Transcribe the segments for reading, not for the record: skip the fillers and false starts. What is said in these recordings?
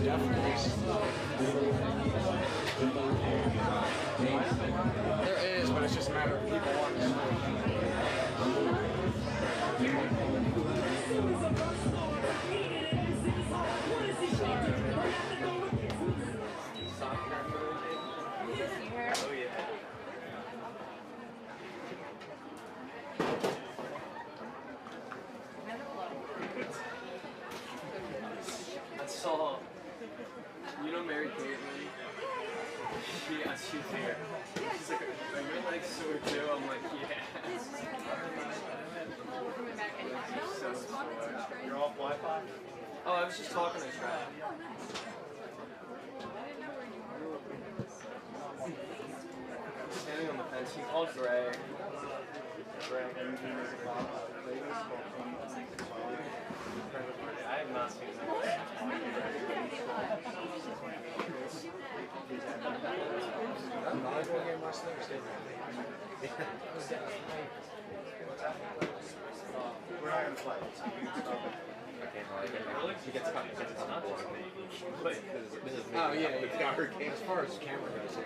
There is, but it's just a matter of people wanting it. Oh yeah. I saw, you know Mary Caitlin? She's here. She's like, are you like sewer too? I'm like, yeah. So smart. You're off Wi-Fi? Oh, I was just talking to Trav. Standing on the fence. He called Greg. I have not seen that. I'm not going to game last Thursday. We're not going to play. Okay, no, He gets caught. oh, yeah, it's got her game as far as the camera goes.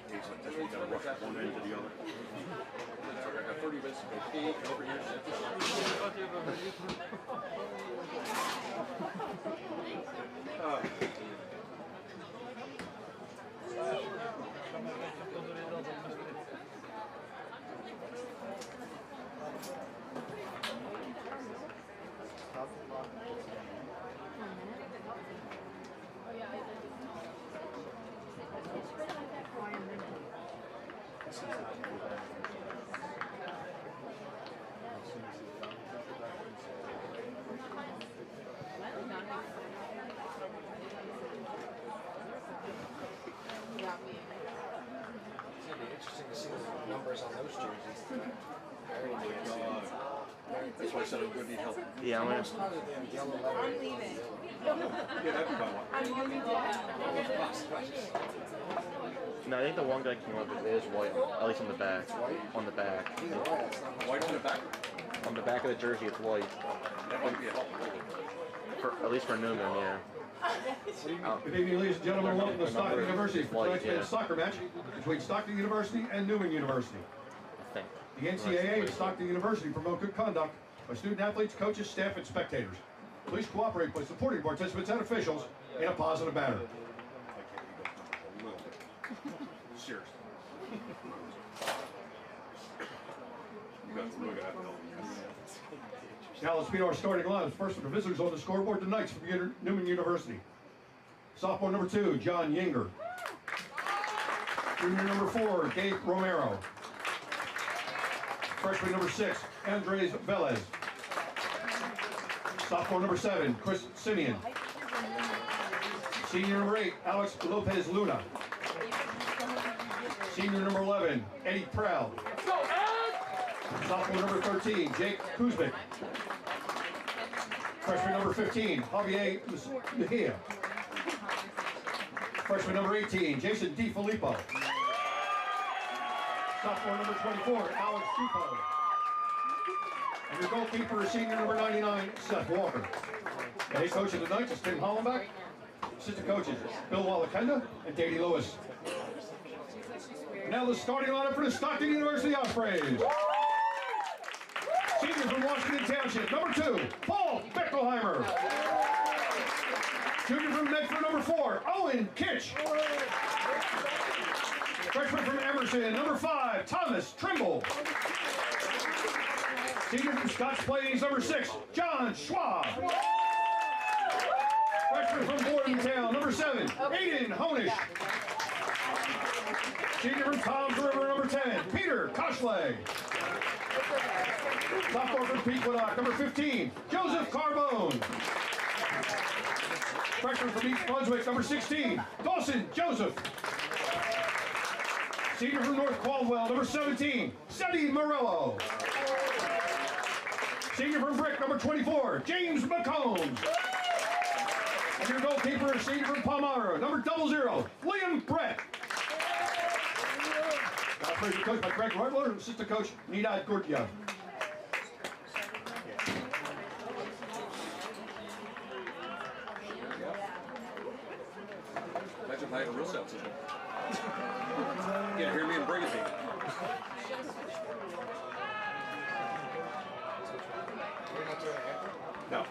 Takes like this, we gotta rush from one end to the other. I got 30 minutes to go peek over here. It's going to be interesting to see the numbers on those jerseys. That's why I said I'm going to need help. Yeah, I'm Almost not the yellow letter. I'm leaving. Yeah, that'd be fun. I'm leaving. No, I think the one guy came up with is white, at least on the back. On the back. Either way, it's not much. White on the back? On the back of the jersey, it's white. That might be a help. At least for Neumann, yeah. Good evening, ladies and gentlemen. Welcome to Stockton University for tonight's men's soccer match between Stockton University and Neumann University. I think. The NCAA and Stockton University promote good conduct by student athletes, coaches, staff, and spectators. Please cooperate by supporting participants and officials in a positive manner. Seriously. You got to look at that. Now let's meet our starting lineups. First, for the visitors on the scoreboard tonight from Neumann University. Sophomore number 2, John Yinger. Junior number 4, Gabe Romero. Freshman number 6, Andres Velez. Sophomore number 7, Chris Simeon. Senior number 8, Alex Lopez Luna. Senior number 11, Eddie Proud. Sophomore number 13, Jake Kuzmic. Freshman number 15, Javier Mejia. Freshman number 18, Jason DiFilippo. Sophomore number 24, Alex Chupo. And your goalkeeper is senior number 99, Seth Walker. The head coach of the night is Tim Hollenbach. Assistant coaches, Bill Wallakenda and Davey Lewis. Now the starting lineup for the Stockton University Ospreys. Senior from Washington Township, number 2, Paul Beckelheimer. Junior from Medford, number 4, Owen Kitch. Freshman from Emerson, number 5, Thomas Trimble. Senior from Scotts Plains, number 6, John Schwab. Freshman from Bordentown, number 7, Aiden Honish. Senior from Toms River, number 10, Peter Koschleg. Sophomore from Pequoddock, number 15, Joseph Carbone. Freshman from East Brunswick, number 16, Dawson Joseph. Senior from North Caldwell, number 17, Seti Morello. Senior from Brick, number 24, James McCombs. And your goalkeeper is senior from Palmyra, number 00, William Brett. Operator coached by Greg Rutler and assistant coach Nida Gurtia. Imagine if I had a real sound system. Yeah, hear me and bring it to you. We're not doing it. No.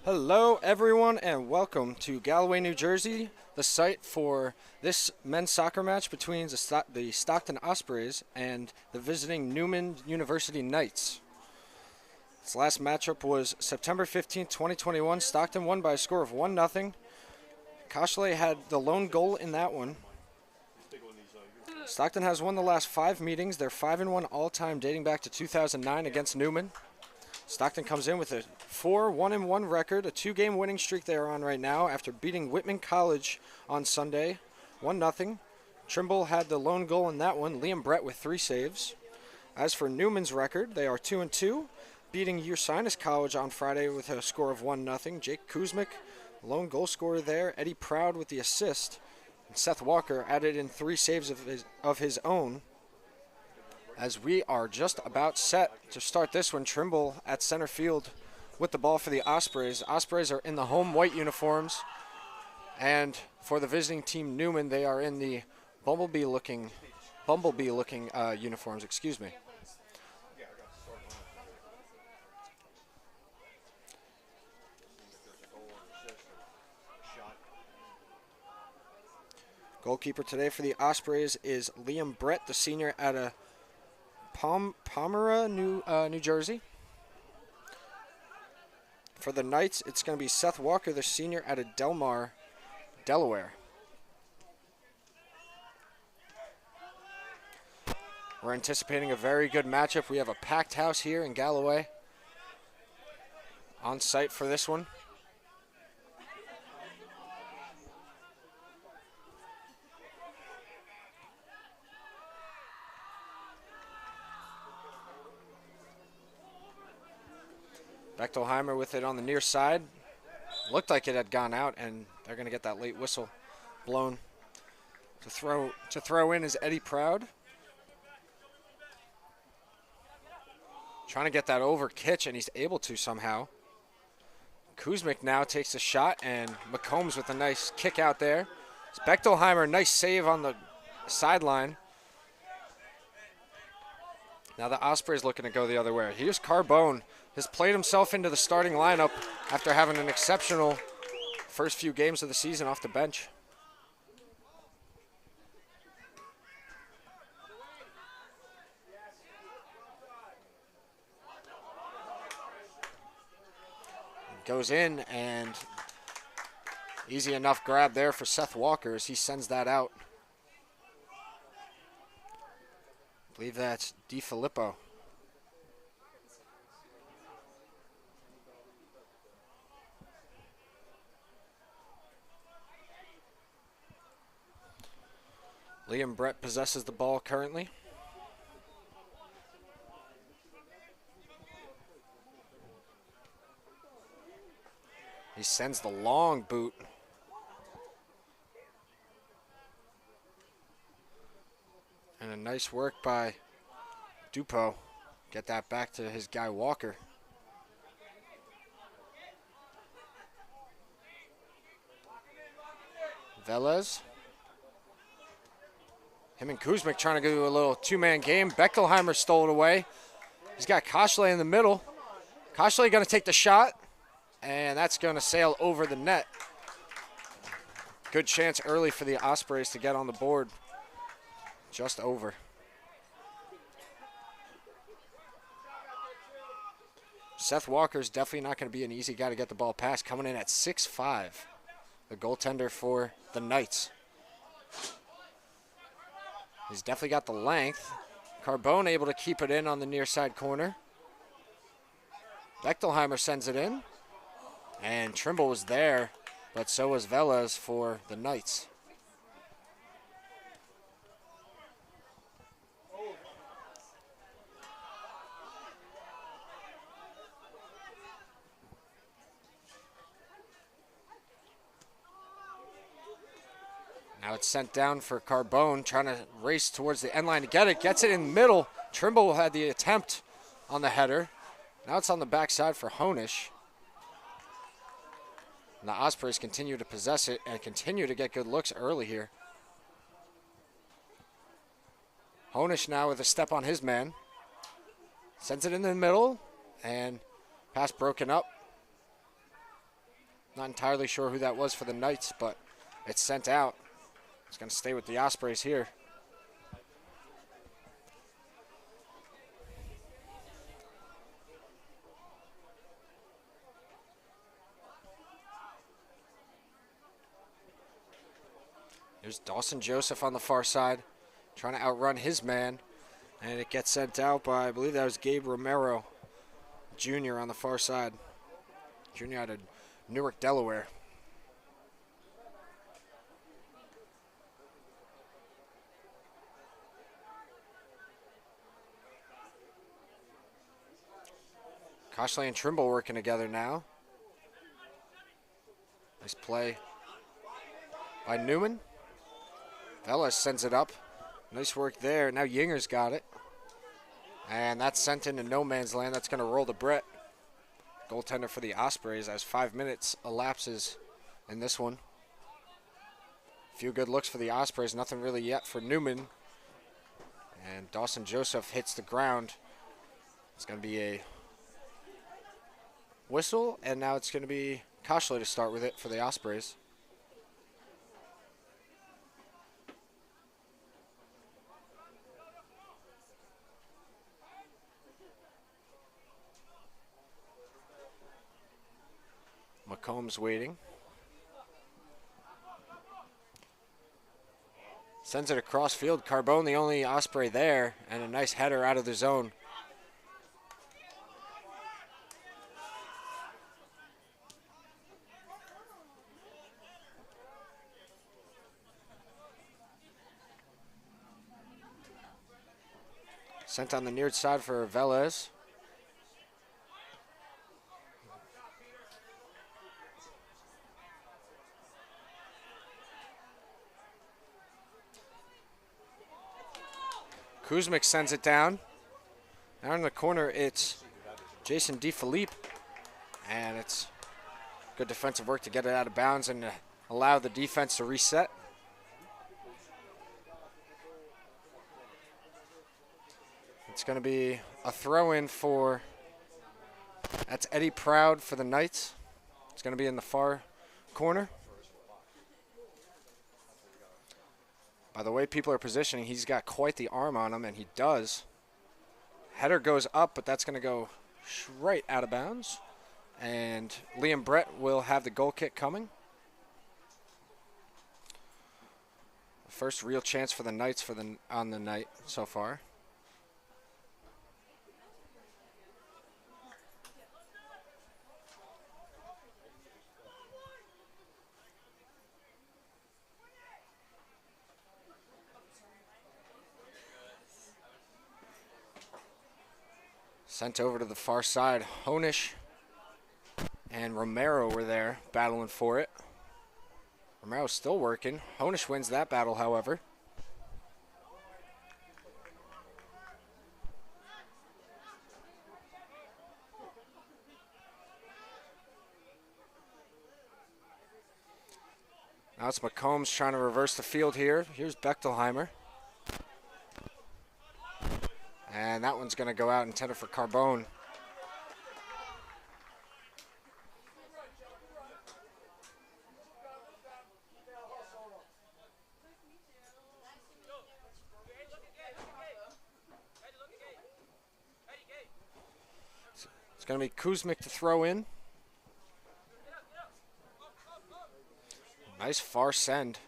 Hello, everyone, and welcome to Galloway, New Jersey, the site for this men's soccer match between the Stockton Ospreys and the visiting Neumann University Knights. This last matchup was September 15, 2021. Stockton won by a score of 1-0. Koschleg had the lone goal in that one. Stockton has won the last 5 meetings. They're 5-1 all-time, dating back to 2009 against Neumann. Stockton comes in with a 4-1-1 record, a 2-game winning streak they are on right now after beating Whitman College on Sunday, 1-0. Trimble had the lone goal in that one, Liam Brett with 3 saves. As for Newman's record, they are 2-2, beating Ursinus College on Friday with a score of 1-0. Jake Kuzmic, lone goal scorer there, Eddie Proud with the assist, and Seth Walker added in 3 saves of his own. As we are just about set to start this one, Trimble at center field with the ball for the Ospreys. Ospreys are in the home white uniforms, and for the visiting team Neumann, they are in the bumblebee-looking uniforms. Excuse me. Goalkeeper today for the Ospreys is Liam Brett, the senior at a Palmyra, New Jersey. For the Knights, it's going to be Seth Walker, the senior out of Delmar, Delaware. We're anticipating a very good matchup. We have a packed house here in Galloway on site for this one. Bechtelheimer with it on the near side. Looked like it had gone out, and they're going to get that late whistle blown. To throw in is Eddie Proud. Trying to get that over Kitch, and he's able to somehow. Kuzmic now takes a shot, and McCombs with a nice kick out there. It's Bechtelheimer, nice save on the sideline. Now the Ospreys looking to go the other way. Here's Carbone, has played himself into the starting lineup after having an exceptional first few games of the season off the bench. Goes in, and easy enough grab there for Seth Walker as he sends that out. I believe that's DiFilippo. Liam Brett possesses the ball currently. He sends the long boot. And a nice work by Dupo. Get that back to his guy Walker. Velez. Him and Kuzmic trying to do a little two-man game. Bechtelheimer stole it away. He's got Koshley in the middle. Koshley going to take the shot. And that's going to sail over the net. Good chance early for the Ospreys to get on the board. Just over. Seth Walker's definitely not going to be an easy guy to get the ball past. Coming in at 6'5", the goaltender for the Knights. He's definitely got the length. Carbone able to keep it in on the near side corner. Bechtelheimer sends it in. And Trimble was there, but so was Velez for the Knights. Now it's sent down for Carbone, trying to race towards the end line to get it. Gets it in the middle. Trimble had the attempt on the header. Now it's on the backside for Honish. And the Ospreys continue to possess it and continue to get good looks early here. Honish now with a step on his man. Sends it in the middle, and pass broken up. Not entirely sure who that was for the Knights, but it's sent out. It's going to stay with the Ospreys here. There's Dawson Joseph on the far side, trying to outrun his man, and it gets sent out by, I believe that was Gabe Romero, Jr. on the far side. Jr. out of Newark, Delaware. Koshley and Trimble working together now. Nice play by Neumann. Velez sends it up. Nice work there. Now Yinger's got it. And that's sent into no man's land. That's going to roll to Brett. Goaltender for the Ospreys as 5 minutes elapses in this one. A few good looks for the Ospreys. Nothing really yet for Neumann. And Dawson Joseph hits the ground. It's going to be a whistle. And now it's going to be Koshley to start with it for the Ospreys. McCombs waiting. Sends it across field. Carbone, the only Osprey there, and a nice header out of the zone. Sent on the near side for Velez. Kuzmic sends it down. Now in the corner, it's Jason DeFilippe. And it's good defensive work to get it out of bounds and allow the defense to reset. It's going to be a throw-in for, that's Eddie Proud for the Knights. It's going to be in the far corner. By the way people are positioning, he's got quite the arm on him, and he does. Header goes up, but that's going to go right out of bounds. And Liam Brett will have the goal kick coming. The first real chance for the Knights on the night so far. Sent over to the far side. Honish and Romero were there battling for it. Romero's still working. Honish wins that battle, however. Now it's McCombs trying to reverse the field here. Here's Bechtelheimer. And that one's going to go out intended for Carbone. It's going to be Kuzmic to throw in. Nice far send.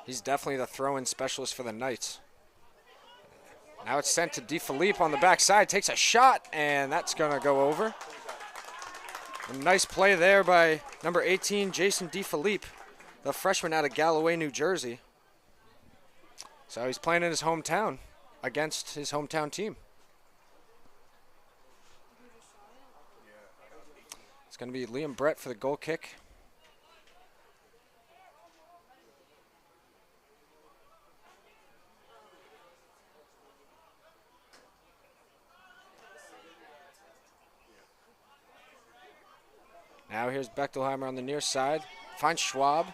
He's definitely the throw-in specialist for the Knights. Now it's sent to DeFilippe on the backside. Takes a shot, and that's going to go over. A nice play there by number 18, Jason DeFilippe, the freshman out of Galloway, New Jersey. So he's playing in his hometown against his hometown team. It's going to be Liam Brett for the goal kick. Now here's Bechtelheimer on the near side. Finds Schwab.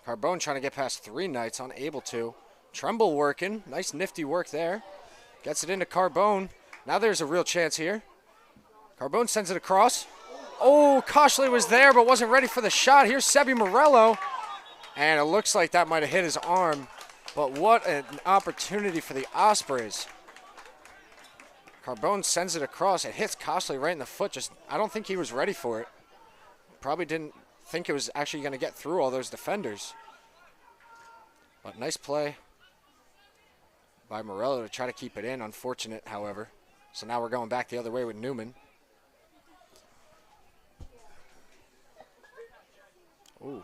Carbone trying to get past three Knights, unable to. Tremble working. Nice nifty work there. Gets it into Carbone. Now there's a real chance here. Carbone sends it across. Oh, Coshley was there but wasn't ready for the shot. Here's Sebi Morello. And it looks like that might have hit his arm. But what an opportunity for the Ospreys. Carbone sends it across. It hits Costley right in the foot. I don't think he was ready for it. Probably didn't think it was actually going to get through all those defenders. But nice play by Morello to try to keep it in. Unfortunate, however. So now we're going back the other way with Neumann. Ooh.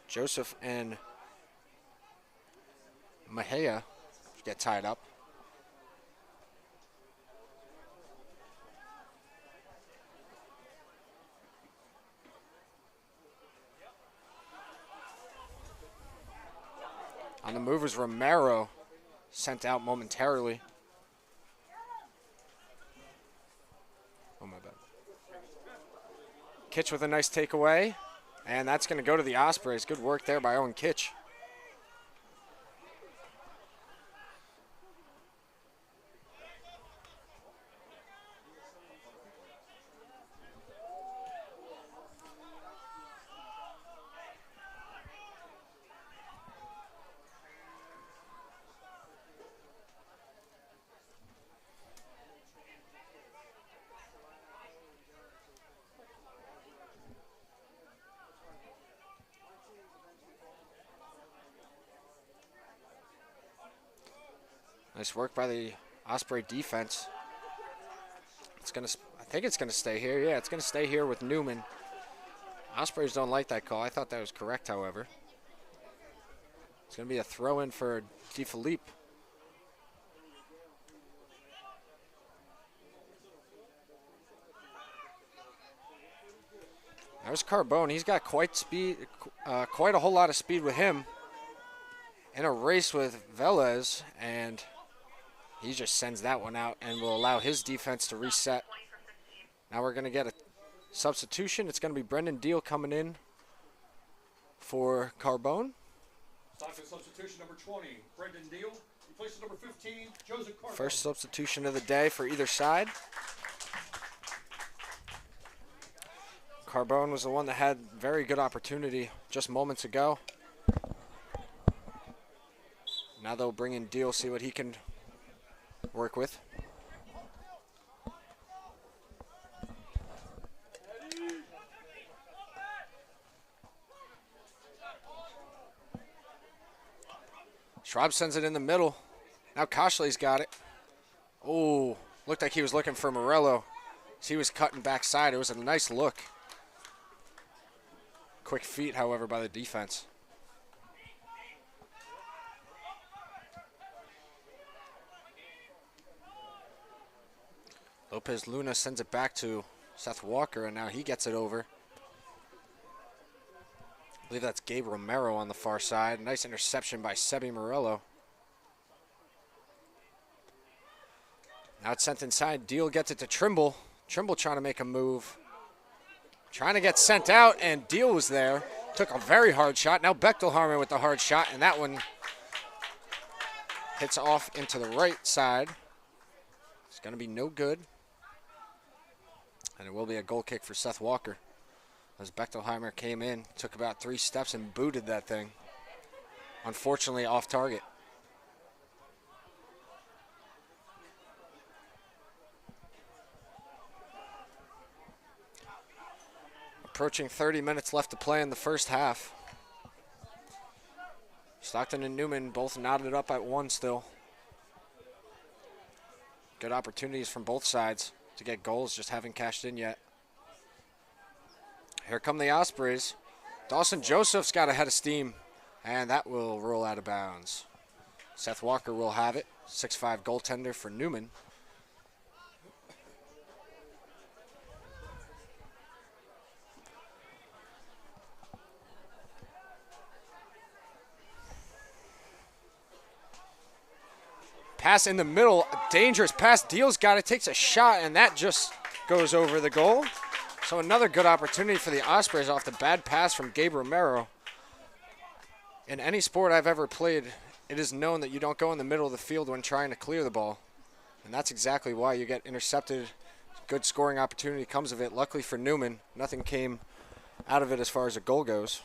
Joseph and Mejia get tied up. On the move was Romero, sent out momentarily. Oh, my bad. Kitch with a nice takeaway, and that's going to go to the Ospreys. Good work there by Owen Kitch. Nice work by the Osprey defense. I think it's gonna stay here. Yeah, it's gonna stay here with Neumann. Ospreys don't like that call. I thought that was correct, however. It's gonna be a throw-in for DeFilippe. There's Carbone. He's got quite a whole lot of speed with him in a race with Velez, and he just sends that one out and will allow his defense to reset. Now we're going to get a substitution. It's going to be Brendan Deal coming in for Carbone. Stockton substitution number 20, Brendan Deal. Replaces number 15, Joseph Carbone. First substitution of the day for either side. Carbone was the one that had very good opportunity just moments ago. Now they'll bring in Deal, see what he can work with. Schwab sends it in the middle. Now Koshley's got it. Oh, looked like he was looking for Morello. He was cutting backside. It was a nice look. Quick feet, however, by the defense. Lopez Luna sends it back to Seth Walker, and now he gets it over. I believe that's Gabe Romero on the far side. Nice interception by Sebi Morello. Now it's sent inside. Deal gets it to Trimble. Trimble trying to make a move. Trying to get sent out, and Deal was there. Took a very hard shot. Now Bechtelharmer with the hard shot, and that one hits off into the right side. It's going to be no good. And it will be a goal kick for Seth Walker. As Bechtelheimer came in, took about 3 steps and booted that thing. Unfortunately, off target. Approaching 30 minutes left to play in the first half. Stockton and Neumann both knotted up at 1 still. Good opportunities from both sides to get goals, just haven't cashed in yet. Here come the Ospreys. Dawson Joseph's got a head of steam, and that will roll out of bounds. Seth Walker will have it. 6'5" goaltender for Neumann. Pass in the middle, a dangerous pass. Deal's got it, takes a shot, and that just goes over the goal. So another good opportunity for the Ospreys off the bad pass from Gabe Romero. In any sport I've ever played, it is known that you don't go in the middle of the field when trying to clear the ball. And that's exactly why you get intercepted. Good scoring opportunity comes of it. Luckily for Neumann, nothing came out of it as far as a goal goes.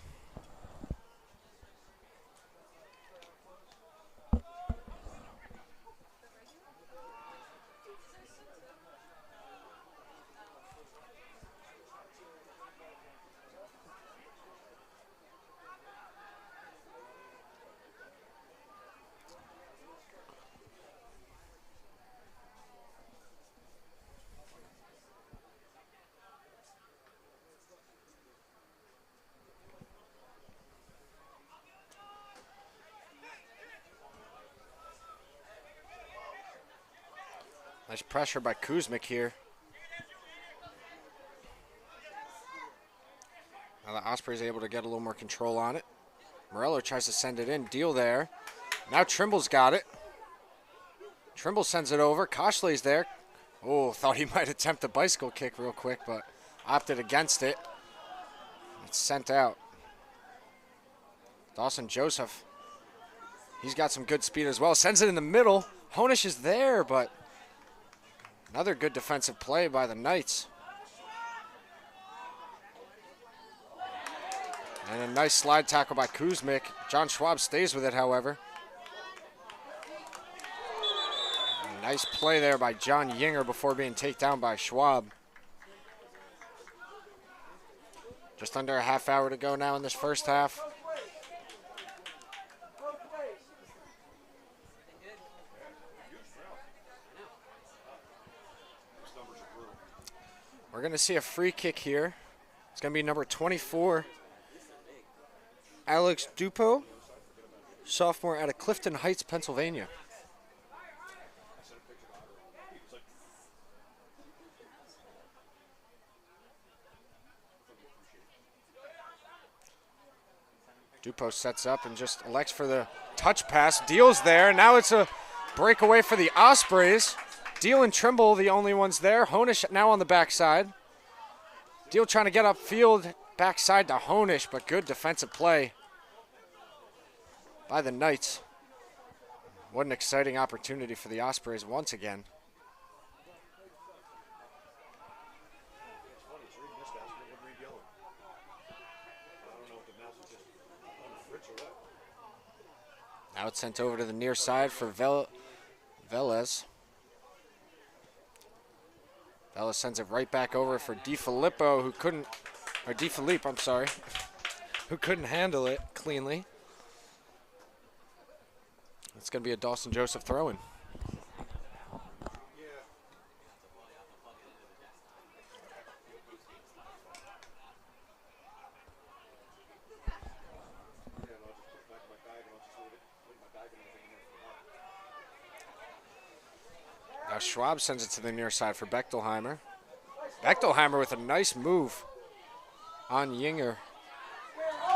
Nice pressure by Kuzmic here. Now the Ospreys able to get a little more control on it. Morello tries to send it in. Deal there. Now Trimble's got it. Trimble sends it over. Koshley's there. Oh, thought he might attempt a bicycle kick real quick, but opted against it. It's sent out. Dawson Joseph. He's got some good speed as well. Sends it in the middle. Honish is there, but another good defensive play by the Knights. And a nice slide tackle by Kuzmic. John Schwab stays with it, however. A nice play there by John Yinger before being taken down by Schwab. Just under a half hour to go now in this first half. going to see a free kick here. It's going to be number 24, Alex Dupo, sophomore out of Clifton Heights, Pennsylvania. Dupo sets up and just elects for the touch pass. Deal's there. Now it's a breakaway for the Ospreys. Deal and Trimble, the only ones there. Honish now on the backside. Deal trying to get upfield, backside to Honish, but good defensive play by the Knights. What an exciting opportunity for the Ospreys once again. Now it's sent over to the near side for Velez. Velez sends it right back over for DiFilippo, who couldn't, or DiFilippe, I'm sorry, who couldn't handle it cleanly. It's going to be a Dawson Joseph throw-in. Now Schwab sends it to the near side for Bechtelheimer. Bechtelheimer with a nice move on Yinger.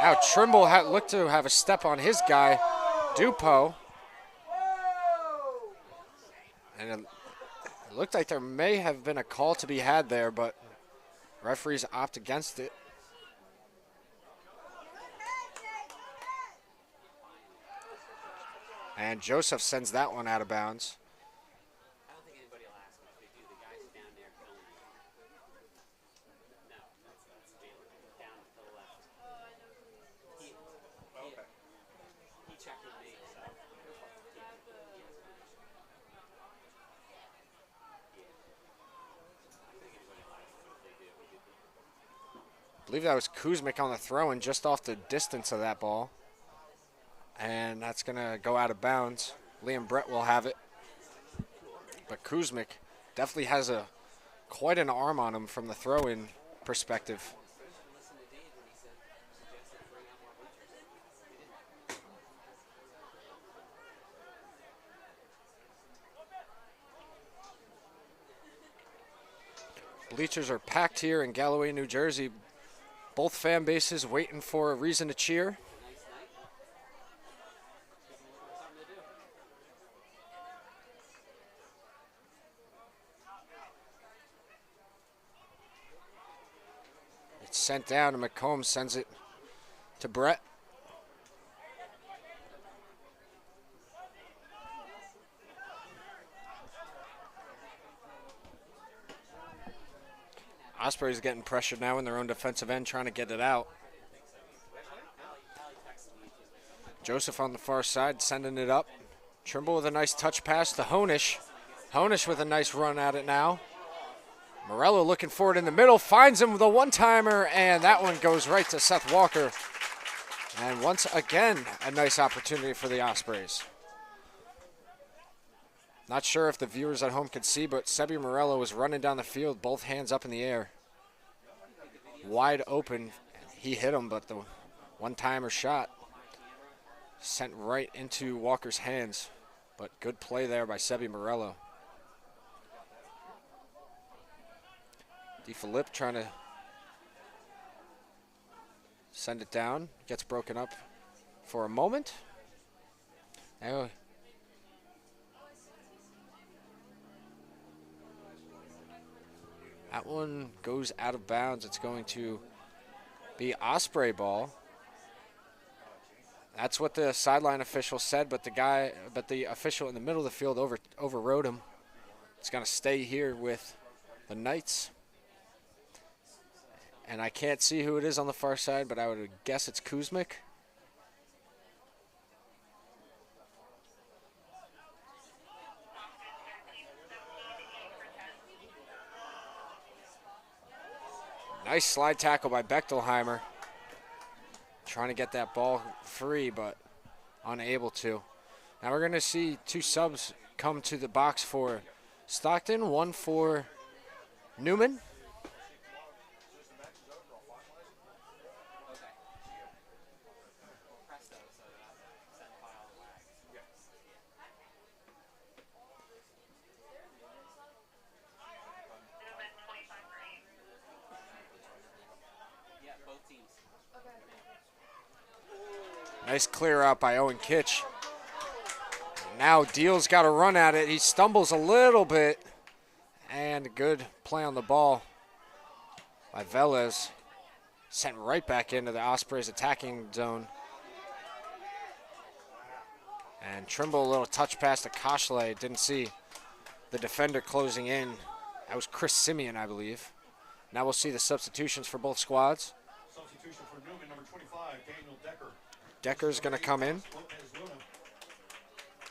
Now Trimble looked to have a step on his guy, Dupo. And it looked like there may have been a call to be had there, but referees opt against it. And Joseph sends that one out of bounds. I believe that was Kuzmic on the throw and just off the distance of that ball. And that's going to go out of bounds. Liam Brett will have it. But Kuzmic definitely has quite an arm on him from the throw-in perspective. Bleachers are packed here in Galloway, New Jersey. Both fan bases waiting for a reason to cheer. It's sent down and McComb sends it to Brett. Ospreys getting pressured now in their own defensive end, trying to get it out. Joseph on the far side, sending it up. Trimble with a nice touch pass to Honish. Honish with a nice run at it now. Morello looking for it in the middle, finds him with a one-timer, and that one goes right to Seth Walker. And once again, a nice opportunity for the Ospreys. Not sure if the viewers at home could see, but Sebi Morello was running down the field, both hands up in the air. Wide open. He hit him, but the one-timer shot sent right into Walker's hands. But good play there by Sebi Morello. DeFilippe trying to send it down. Gets broken up for a moment. Now, that one goes out of bounds. It's going to be Osprey ball. That's what the sideline official said, but the official in the middle of the field overrode him. It's going to stay here with the Knights. And I can't see who it is on the far side, but I would guess it's Kuzmic. Nice slide tackle by Bechtelheimer. Trying to get that ball free, but unable to. Now we're going to see two subs come to the box for Stockton. One for Neumann. Nice clear out by Owen Kitch. Now Deal's got to run at it. He stumbles a little bit. And good play on the ball by Velez. Sent right back into the Ospreys attacking zone. And Trimble, a little touch pass to Koshley. Didn't see the defender closing in. That was Chris Simeon, I believe. Now we'll see the substitutions for both squads. Substitution for Neumann, number 25, Daniel Decker. Decker's going to come in.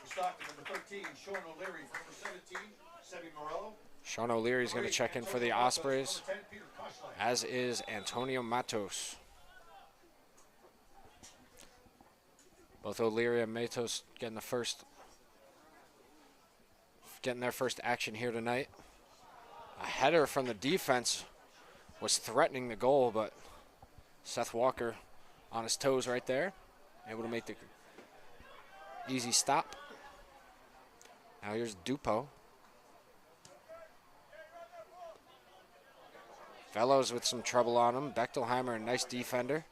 Stockton, number 13, Sean O'Leary. Number 17, Sebi Morello. Sean O'Leary's going to check in for the Ospreys, as is Antonio Matos. Both O'Leary and Matos getting their first action here tonight. A header from the defense was threatening the goal, but Seth Walker on his toes right there, able to make the easy stop. Now here's Dupo. Fellows with some trouble on him. Bechtelheimer, a nice defender.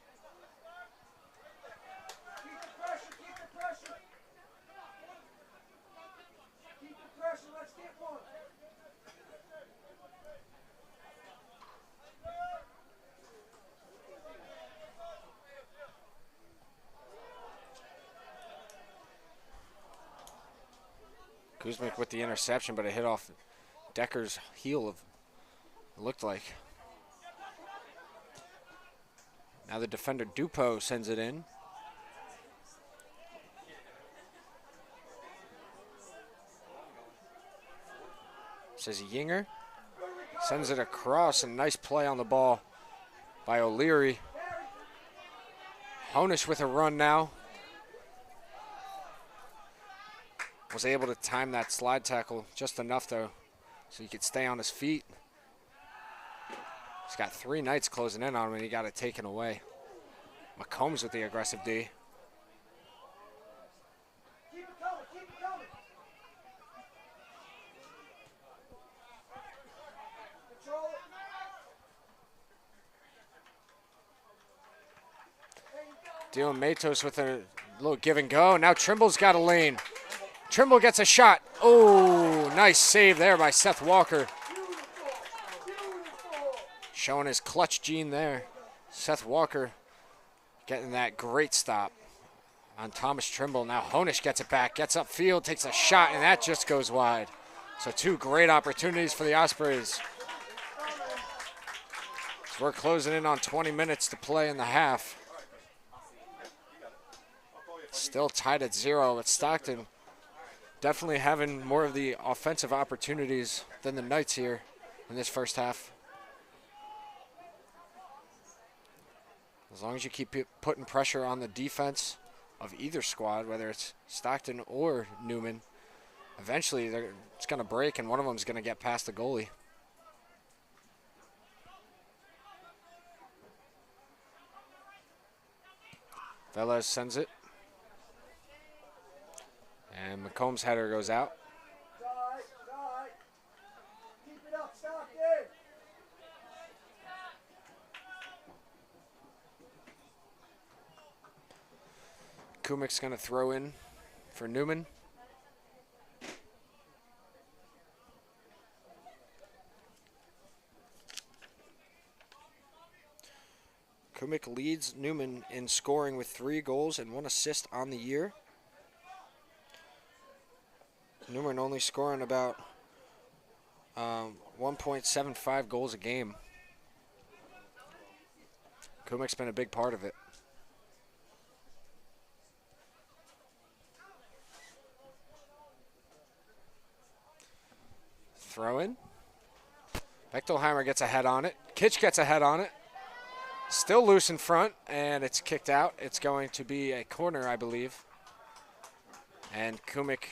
Kuzmic with the interception, but it hit off Decker's heel, it looked like. Now the defender Dupo sends it in. Says Yinger. Sends it across, and nice play on the ball by O'Leary. Honish with a run now. Was able to time that slide tackle just enough, though, so he could stay on his feet. He's got 3 Knights closing in on him, and he got it taken away. McCombs with the aggressive D. Dealing Matos with a little give and go. Now Trimble's got a lane. Trimble gets a shot. Oh, nice save there by Seth Walker. Showing his clutch gene there. Seth Walker getting that great stop on Thomas Trimble. Now Honish gets it back, gets upfield, takes a shot, and that just goes wide. So 2 great opportunities for the Ospreys. So we're closing in on 20 minutes to play in the half. Still tied at 0, but Stockton definitely having more of the offensive opportunities than the Knights here in this first half. As long as you keep putting pressure on the defense of either squad, whether it's Stockton or Neumann, eventually it's going to break and one of them is going to get past the goalie. Velez sends it. And McCombs' header goes out. Keep it up, stop it. Kumik's going to throw in for Neumann. Kumik leads Neumann in scoring with 3 goals and 1 assist on the year. Neumann only scoring about 1.75 goals a game. Kumik's been a big part of it. Throw in. Bechtelheimer gets a head on it. Kitch gets a head on it. Still loose in front, and it's kicked out. It's going to be a corner, I believe. And Kumik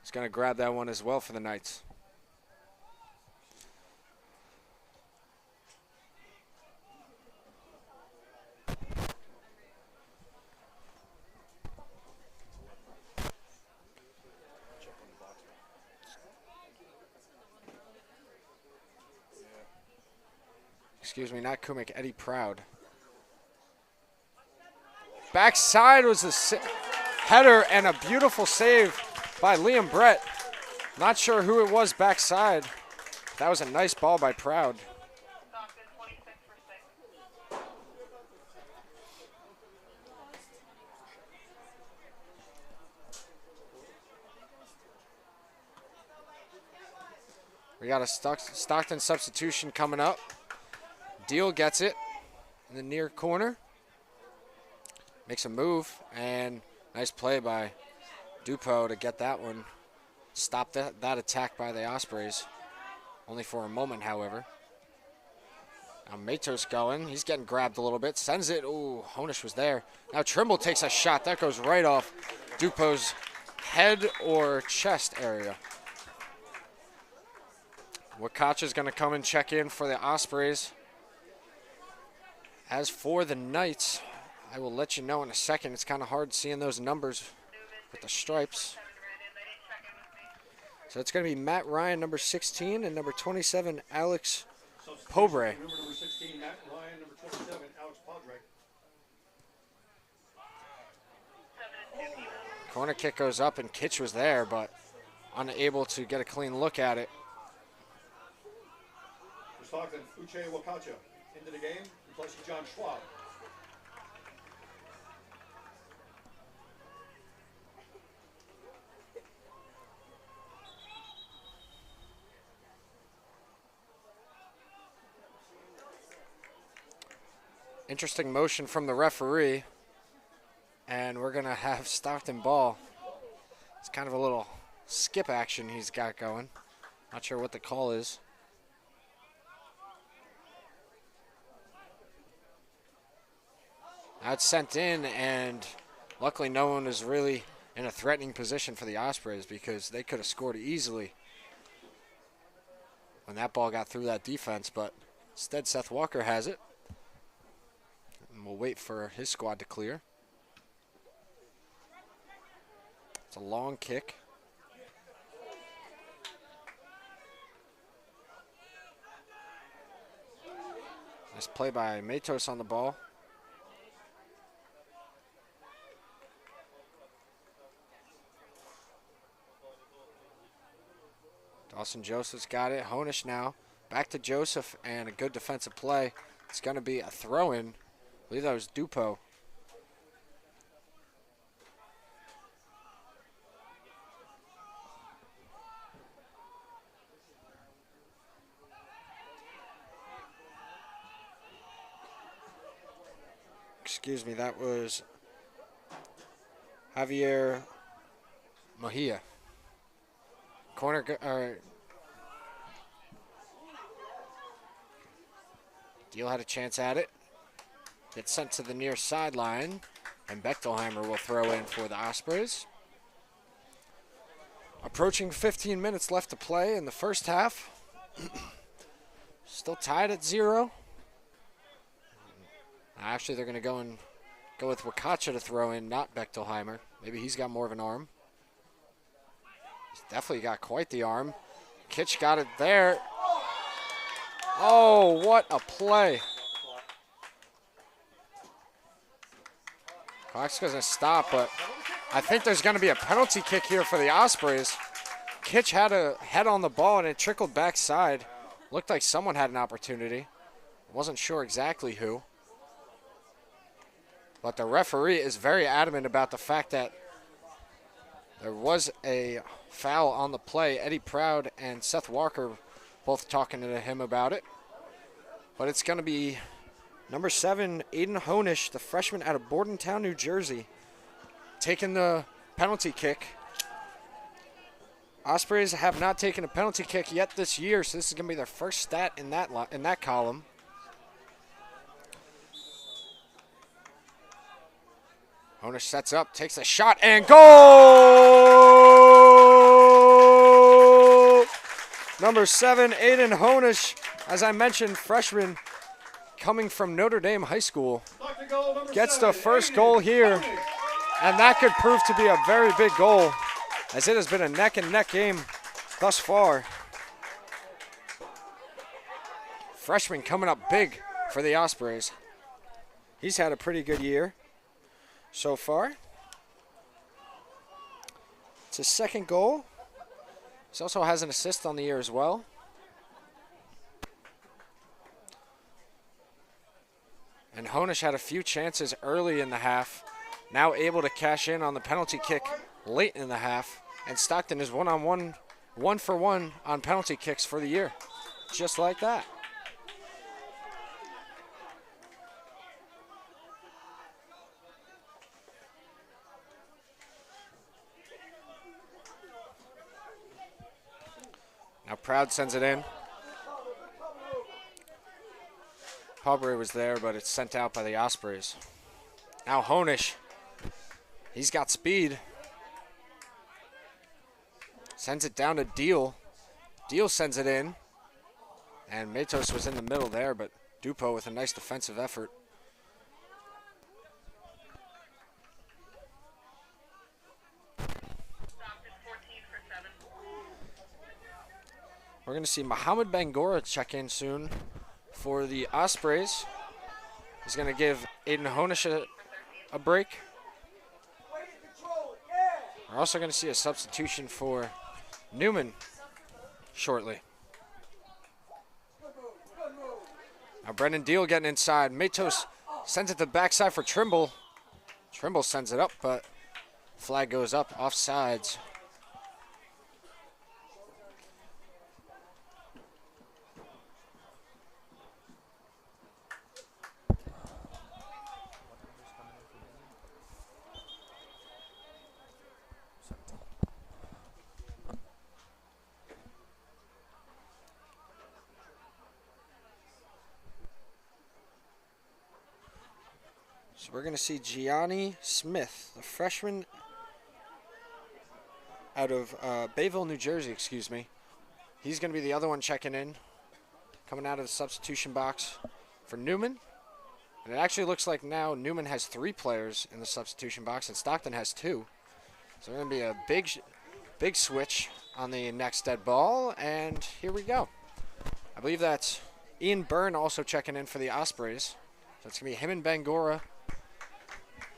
is going to grab that one as well for the Knights. Excuse me, not Kumik, Eddie Proud. Backside was a header and a beautiful save by Liam Brett. Not sure who it was backside. That was a nice ball by Proud. We got a Stockton substitution coming up. Deal gets it in the near corner. Makes a move, and nice play by Dupo to get that one. Stop that attack by the Ospreys. Only for a moment, however. Now Matos going. He's getting grabbed a little bit. Sends it. Ooh, Honish was there. Now Trimble takes a shot. That goes right off Dupo's head or chest area. Wakacha's going to come and check in for the Ospreys. As for the Knights, I will let you know in a second. It's kind of hard seeing those numbers with the stripes. So it's going to be Matt Ryan, number 16, and number 27, Alex Pobre. Number 16, Matt Ryan. Number 27, Alex Padre. Corner kick goes up, and Kitch was there, but unable to get a clean look at it. For Stockton, Uche Wakacha into the game, replacing John Schwab. Interesting motion from the referee, and we're going to have Stockton ball. It's kind of a little skip action he's got going. Not sure what the call is. That's sent in, and luckily no one is really in a threatening position for the Ospreys because they could have scored easily when that ball got through that defense, but instead Seth Walker has it. And we'll wait for his squad to clear. It's a long kick. Nice play by Matos on the ball. Dawson Joseph's got it. Honish now. Back to Joseph, and a good defensive play. It's going to be a throw-in. I believe that was Dupo. Excuse me, that was Javier Mejia. Corner, Deal had a chance at it. Gets sent to the near sideline, and Bechtelheimer will throw in for the Ospreys. Approaching 15 minutes left to play in the first half. Still tied at 0. Actually, they're going to go with Wakacha to throw in, not Bechtelheimer. Maybe he's got more of an arm. He's definitely got quite the arm. Kitch got it there. Oh, what a play. Clock's going to stop, but I think there's going to be a penalty kick here for the Ospreys. Kitch had a head on the ball, and it trickled backside. Looked like someone had an opportunity. Wasn't sure exactly who. But the referee is very adamant about the fact that there was a foul on the play. Eddie Proud and Seth Walker both talking to him about it. But it's going to be number 7, Aiden Honish, the freshman out of Bordentown, New Jersey, taking the penalty kick. Ospreys have not taken a penalty kick yet this year, so this is going to be their first stat in that column. Honish sets up, takes a shot, and goal! Number 7, Aiden Honish, as I mentioned, freshman coming from Notre Dame High School, gets the first goal here, and that could prove to be a very big goal, as it has been a neck-and-neck game thus far. Freshman coming up big for the Ospreys. He's had a pretty good year. so far. It's his second goal. He also has an assist on the year as well. And Honish had a few chances early in the half. Now able to cash in on the penalty kick late in the half. And Stockton is one-on-one, 1-for-1 on penalty kicks for the year. Just like that. Now Proud sends it in. Pabry was there, but it's sent out by the Ospreys. Now Honish. He's got speed. Sends it down to Deal. Deal sends it in. And Matos was in the middle there, but Dupo with a nice defensive effort. We're going to see Mohamed Bangora check in soon for the Ospreys. He's going to give Aiden Honish a break. We're also going to see a substitution for Neumann shortly. Now Brendan Deal getting inside. Matos sends it to the backside for Trimble. Trimble sends it up, but flag goes up, offsides. So we're going to see Gianni Smith, the freshman out of Bayville, New Jersey, excuse me. He's going to be the other one checking in, coming out of the substitution box for Neumann. And it actually looks like now Neumann has 3 players in the substitution box and Stockton has 2. So going to be a big switch on the next dead ball, and here we go. I believe that's Ian Byrne also checking in for the Ospreys. So it's going to be him and Bangora.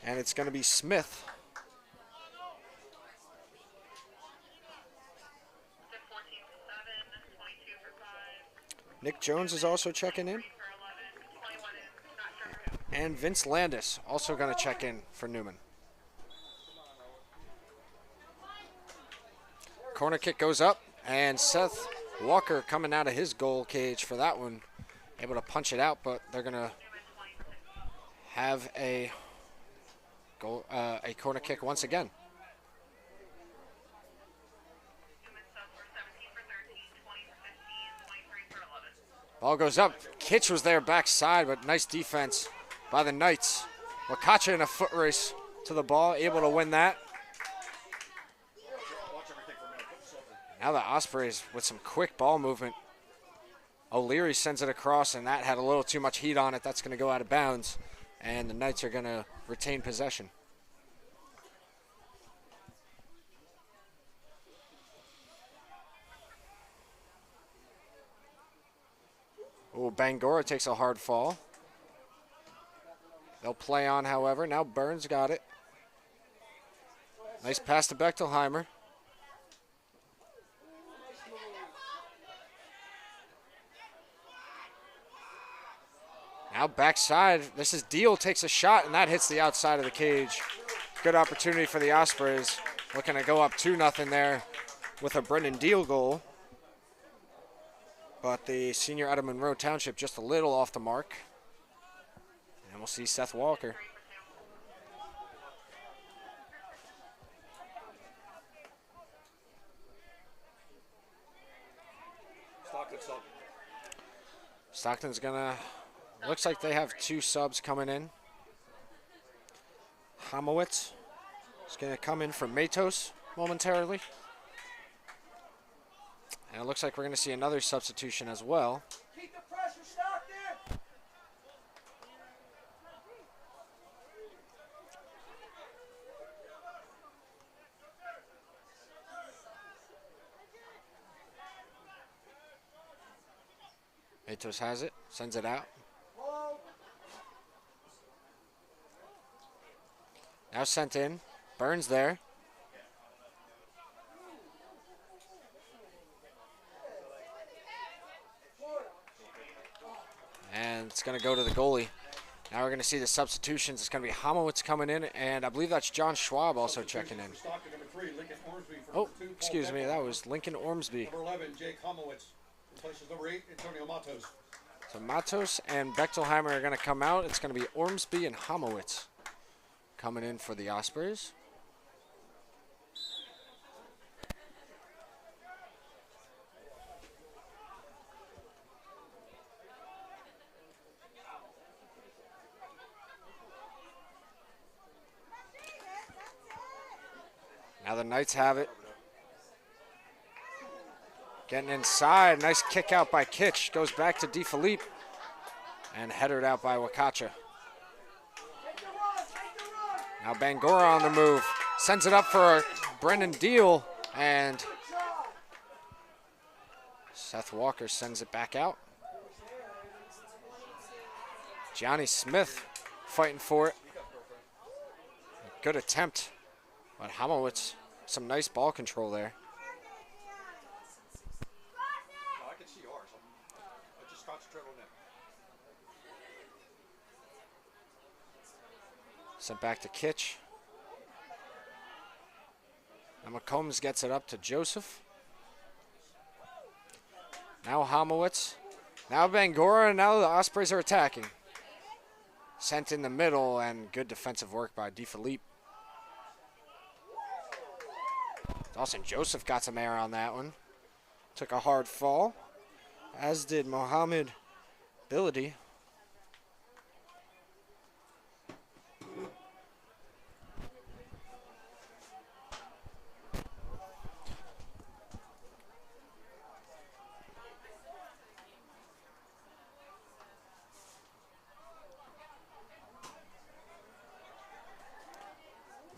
And it's going to be Smith. Nick Jones is also checking in. And Vince Landis also going to check in for Neumann. Corner kick goes up, and Seth Walker coming out of his goal cage for that one. Able to punch it out, but they're going to have a corner kick once again. Ball goes up. Kitch was there backside, but nice defense by the Knights. Wakacha in a foot race to the ball, able to win that. Now the Ospreys with some quick ball movement. O'Leary sends it across, and that had a little too much heat on it. That's going to go out of bounds. And the Knights are going to retain possession. Oh, Bangora takes a hard fall. They'll play on, however. Now Burns got it. Nice pass to Bechtelheimer. Now backside, this is Deal, takes a shot, and that hits the outside of the cage. Good opportunity for the Ospreys. Looking to go up 2-0 there with a Brendan Deal goal. But the senior out of Monroe Township just a little off the mark. And we'll see Seth Walker. Stockton's gonna, looks like they have 2 subs coming in. Hamowitz is gonna come in for Matos momentarily. And it looks like we're going to see another substitution as well. Keep the pressure, Stockton! Matos has it, sends it out. Now sent in. Burns there. And it's going to go to the goalie. Now we're going to see the substitutions. It's going to be Homowitz coming in, and I believe that's John Schwab also checking in. Oh, excuse me, that was Lincoln Ormsby. Number 11, Jake Homowitz. Replaces number 8, Antonio Matos. So Matos and Bechtelheimer are going to come out. It's going to be Ormsby and Homowitz coming in for the Ospreys. Now the Knights have it. Getting inside. Nice kick out by Kitch. Goes back to DeFilippe. And headed out by Wakacha. Now Bangora on the move. Sends it up for Brendan Deal. And Seth Walker sends it back out. Johnny Smith fighting for it. Good attempt. But Homowitz, some nice ball control there. I can see ours. I just concentrate on that. Sent back to Kitch. Now McCombs gets it up to Joseph. Now Homowitz. Now Bangora, and now the Ospreys are attacking. Sent in the middle, and good defensive work by DeFilippe. Dawson Joseph got some air on that one. Took a hard fall, as did Mohamed Bilady.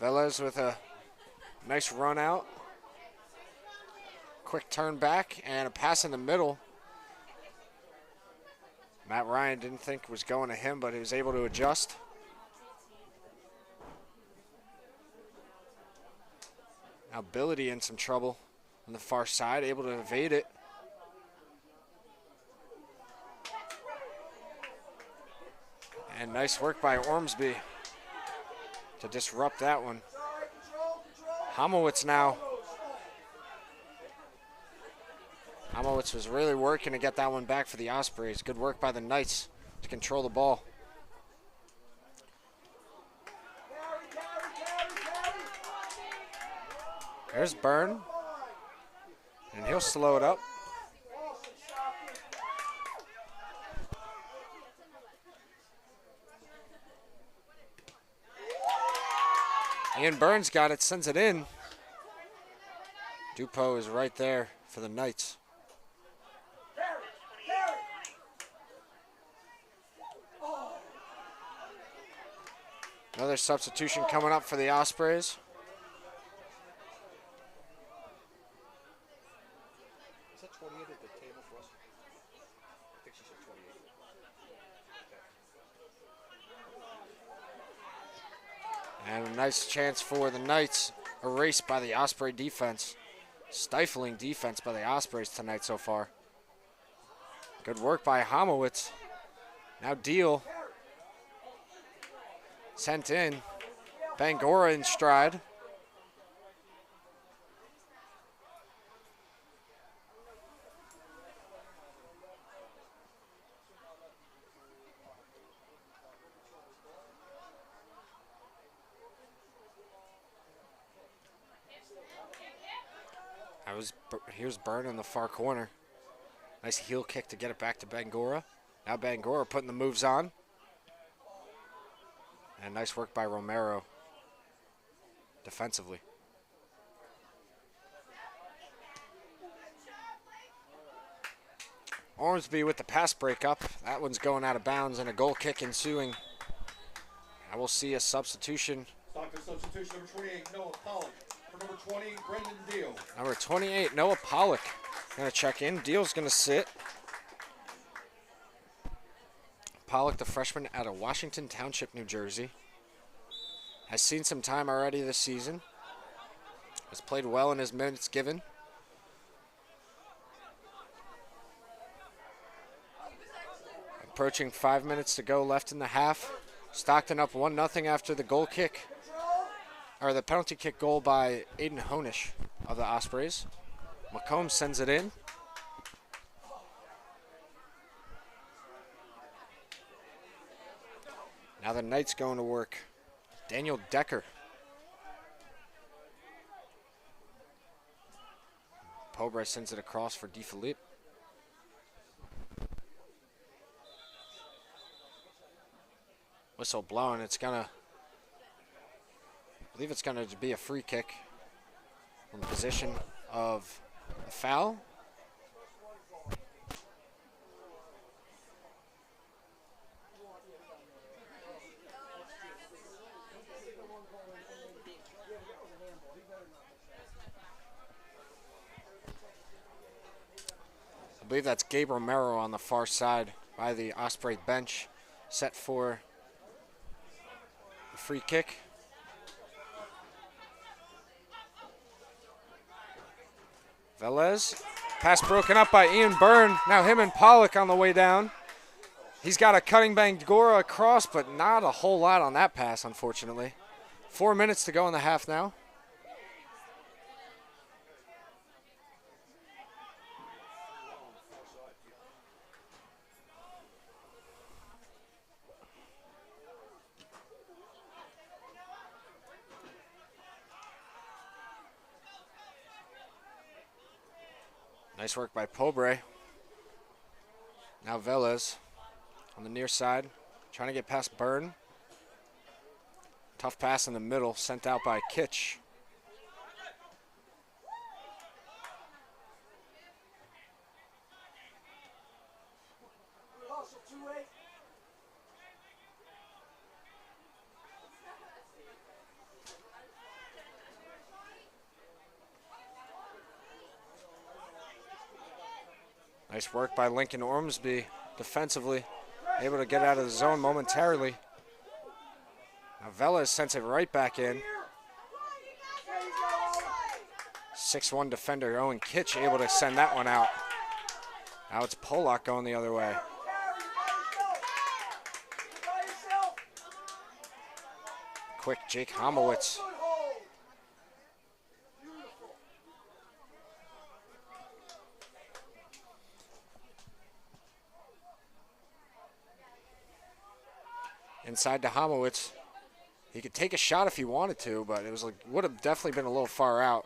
Velez with a nice run out. Quick turn back and a pass in the middle. Matt Ryan didn't think it was going to him, but he was able to adjust. Now Bilady in some trouble on the far side, able to evade it. And nice work by Ormsby to disrupt that one. Homowitz now. Homowitz was really working to get that one back for the Ospreys. Good work by the Knights to control the ball. There's Byrne. And he'll slow it up. Ian Burns got it, sends it in. Dupo is right there for the Knights. Another substitution coming up for the Ospreys. Is that 28 at the table for us? I think she said 28. And a nice chance for the Knights, erased by the Osprey defense. Stifling defense by the Ospreys tonight so far. Good work by Homowitz. Now Deal. Sent in. Bangora in stride. Here's Byrne in the far corner. Nice heel kick to get it back to Bangora. Now Bangora putting the moves on. And nice work by Romero defensively. Ormsby with the pass breakup. That one's going out of bounds and a goal kick ensuing. I will see a substitution. Stockton substitution number 28, Noah Pollock. For number 20, Brendan Deal. Number 28, Noah Pollock. Going to check in. Deal's going to sit. Pollock, the freshman out of Washington Township, New Jersey. has seen some time already this season. Has played well in his minutes given. Approaching 5 minutes to go left in the half. Stockton up 1-0 after the goal kick, or the penalty kick goal by Aiden Honish of the Ospreys. McComb sends it in. Now the Knights going to work. Daniel Decker. Pobre sends it across for DeFilippe. Whistle blowing. It's gonna, I believe it's gonna be a free kick from the position of a foul. I believe that's Gabe Romero on the far side by the Osprey bench, set for the free kick. Velez, pass broken up by Ian Byrne. Now him and Pollock on the way down. He's got a cutting Bangora across, but not a whole lot on that pass, unfortunately. 4 minutes to go in the half now. Nice work by Pobre. Now Velez on the near side, trying to get past Byrne. Tough pass in the middle, sent out by Kitch. Nice work by Lincoln Ormsby defensively, able to get out of the zone momentarily. Now Velez sends it right back in. 6'1" defender Owen Kitch able to send that one out. Now it's Pollock going the other way. Quick Jake Homowitz. Inside to Homowitz. He could take a shot if he wanted to, but it was like would have definitely been a little far out.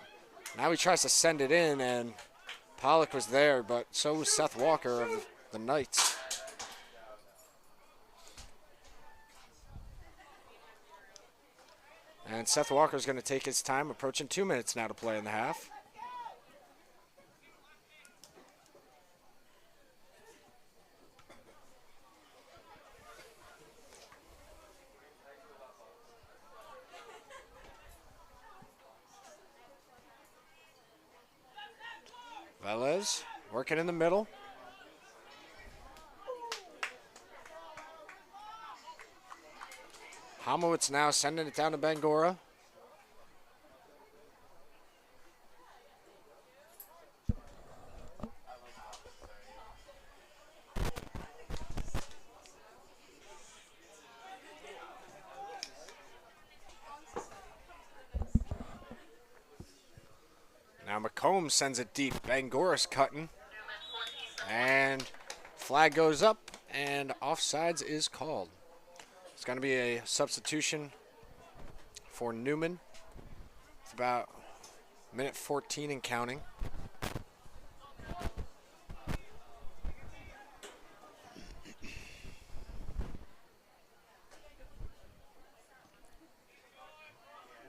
Now he tries to send it in, and Pollock was there, but so was Seth Walker of the Knights. And Seth Walker's going to take his time, approaching 2 minutes now to play in the half. Velez working in the middle. Homowitz now sending it down to Bangora. Now McComb sends it deep. Bangora's cutting. And flag goes up, and offsides is called. It's going to be a substitution for Neumann. It's about minute 14 and counting.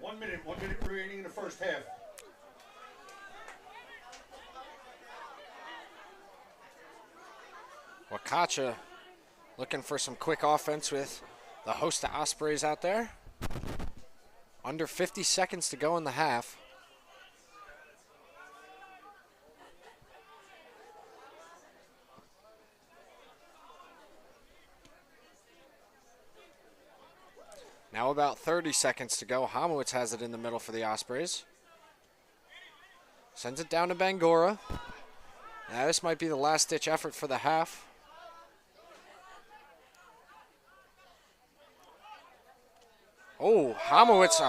One minute remaining in the first half. Wakacha looking for some quick offense with the host of Ospreys out there. Under 50 seconds to go in the half. Now about 30 seconds to go. Homowitz has it in the middle for the Ospreys. Sends it down to Bangora. Now this might be the last-ditch effort for the half. Oh, Homowitz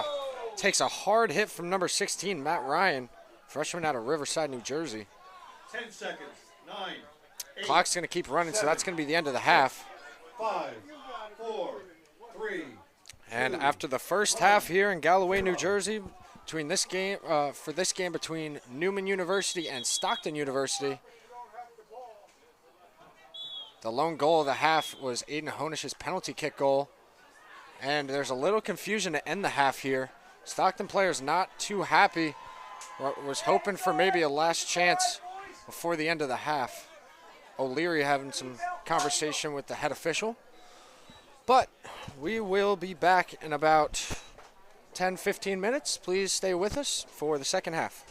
takes a hard hit from number 16, Matt Ryan, freshman out of Riverside, New Jersey. 10 seconds. 9. 8, Clock's going to keep running, so that's going to be the end of the half. 5, 4, 3. And after the first half here in Galloway, New Jersey, between this game, for this game between Neumann University and Stockton University, the lone goal of the half was Aiden Honish's penalty kick goal. And there's a little confusion to end the half here. Stockton players not too happy. Was hoping for maybe a last chance before the end of the half. O'Leary having some conversation with the head official. But we will be back in about 10-15 minutes. Please stay with us for the second half.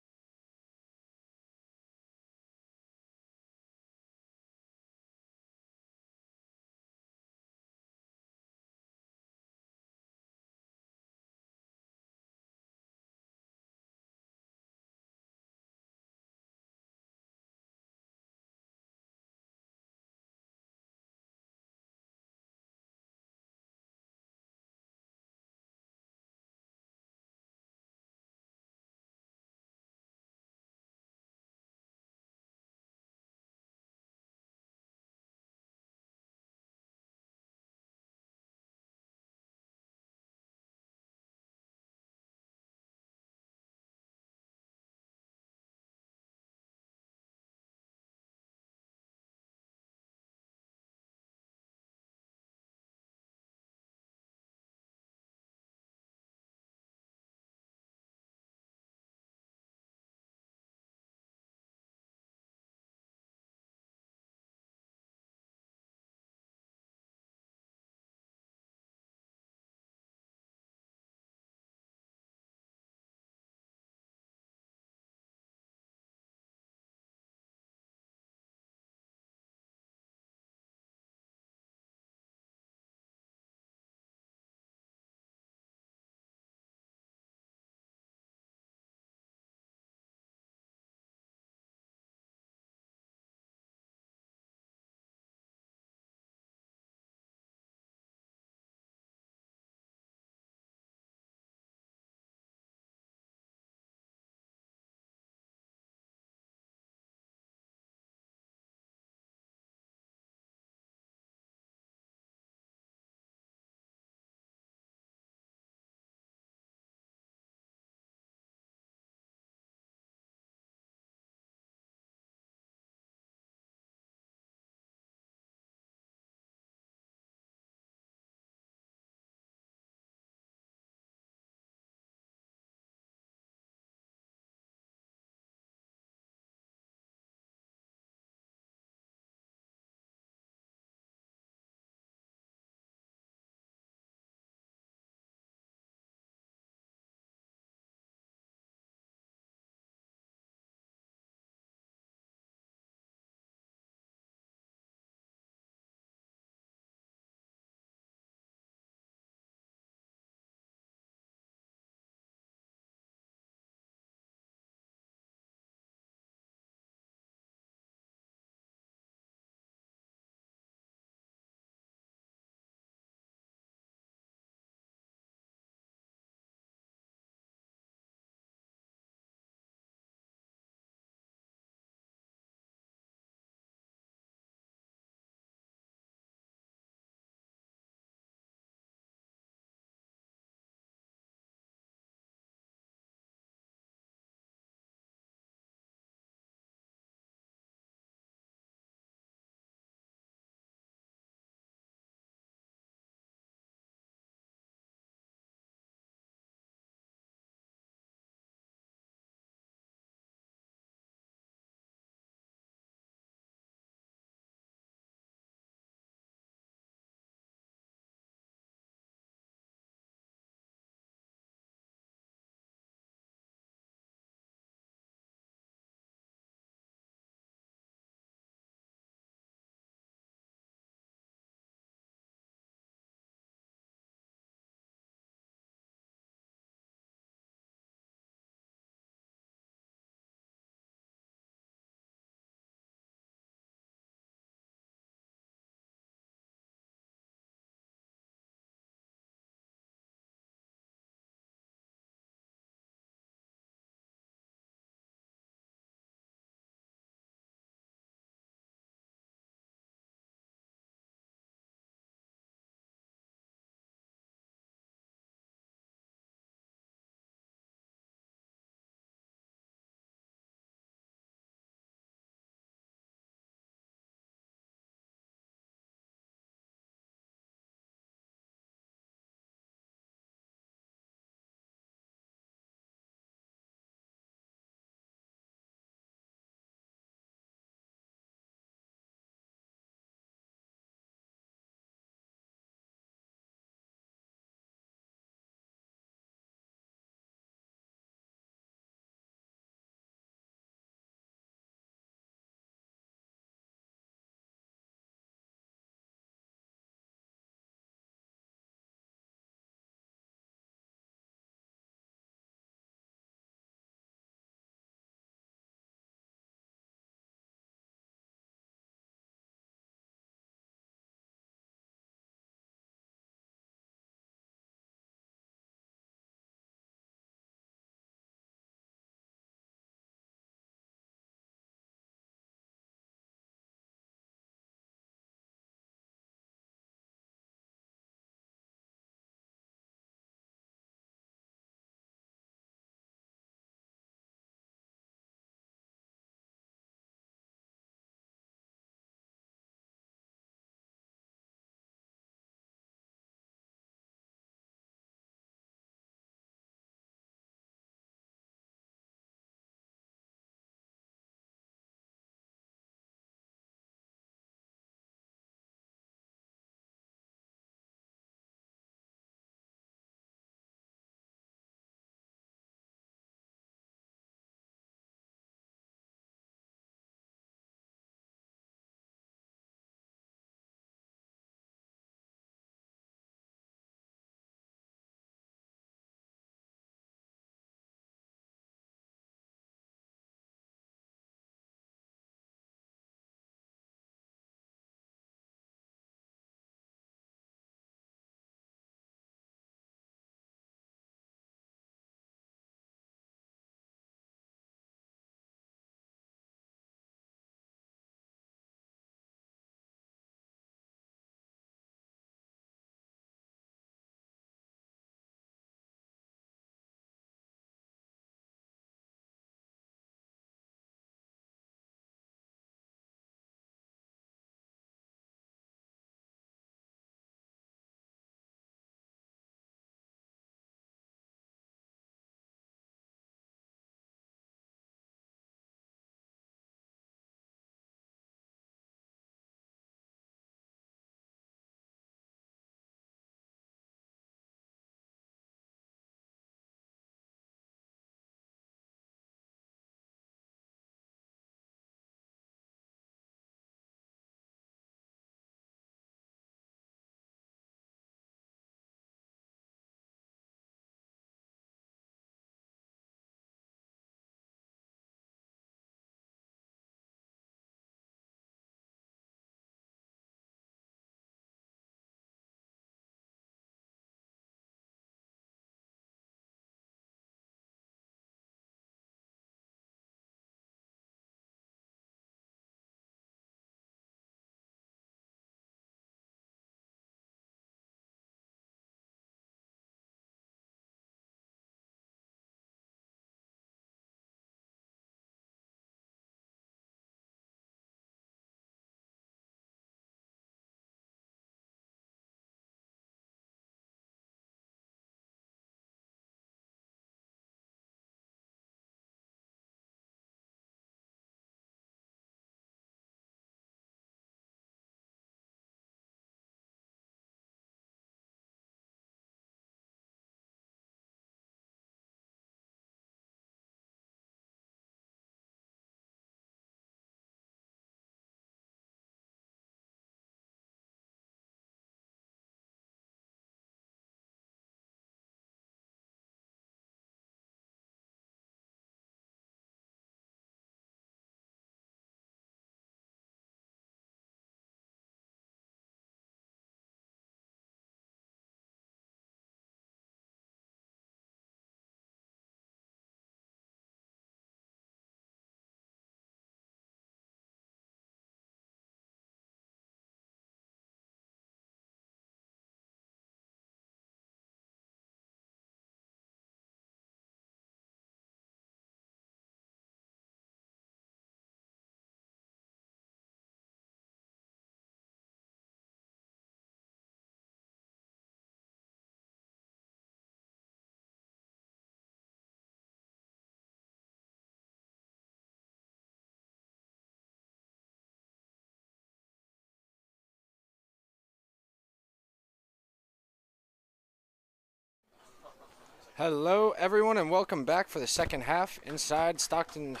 Hello, everyone, and welcome back for the second half inside Stockton's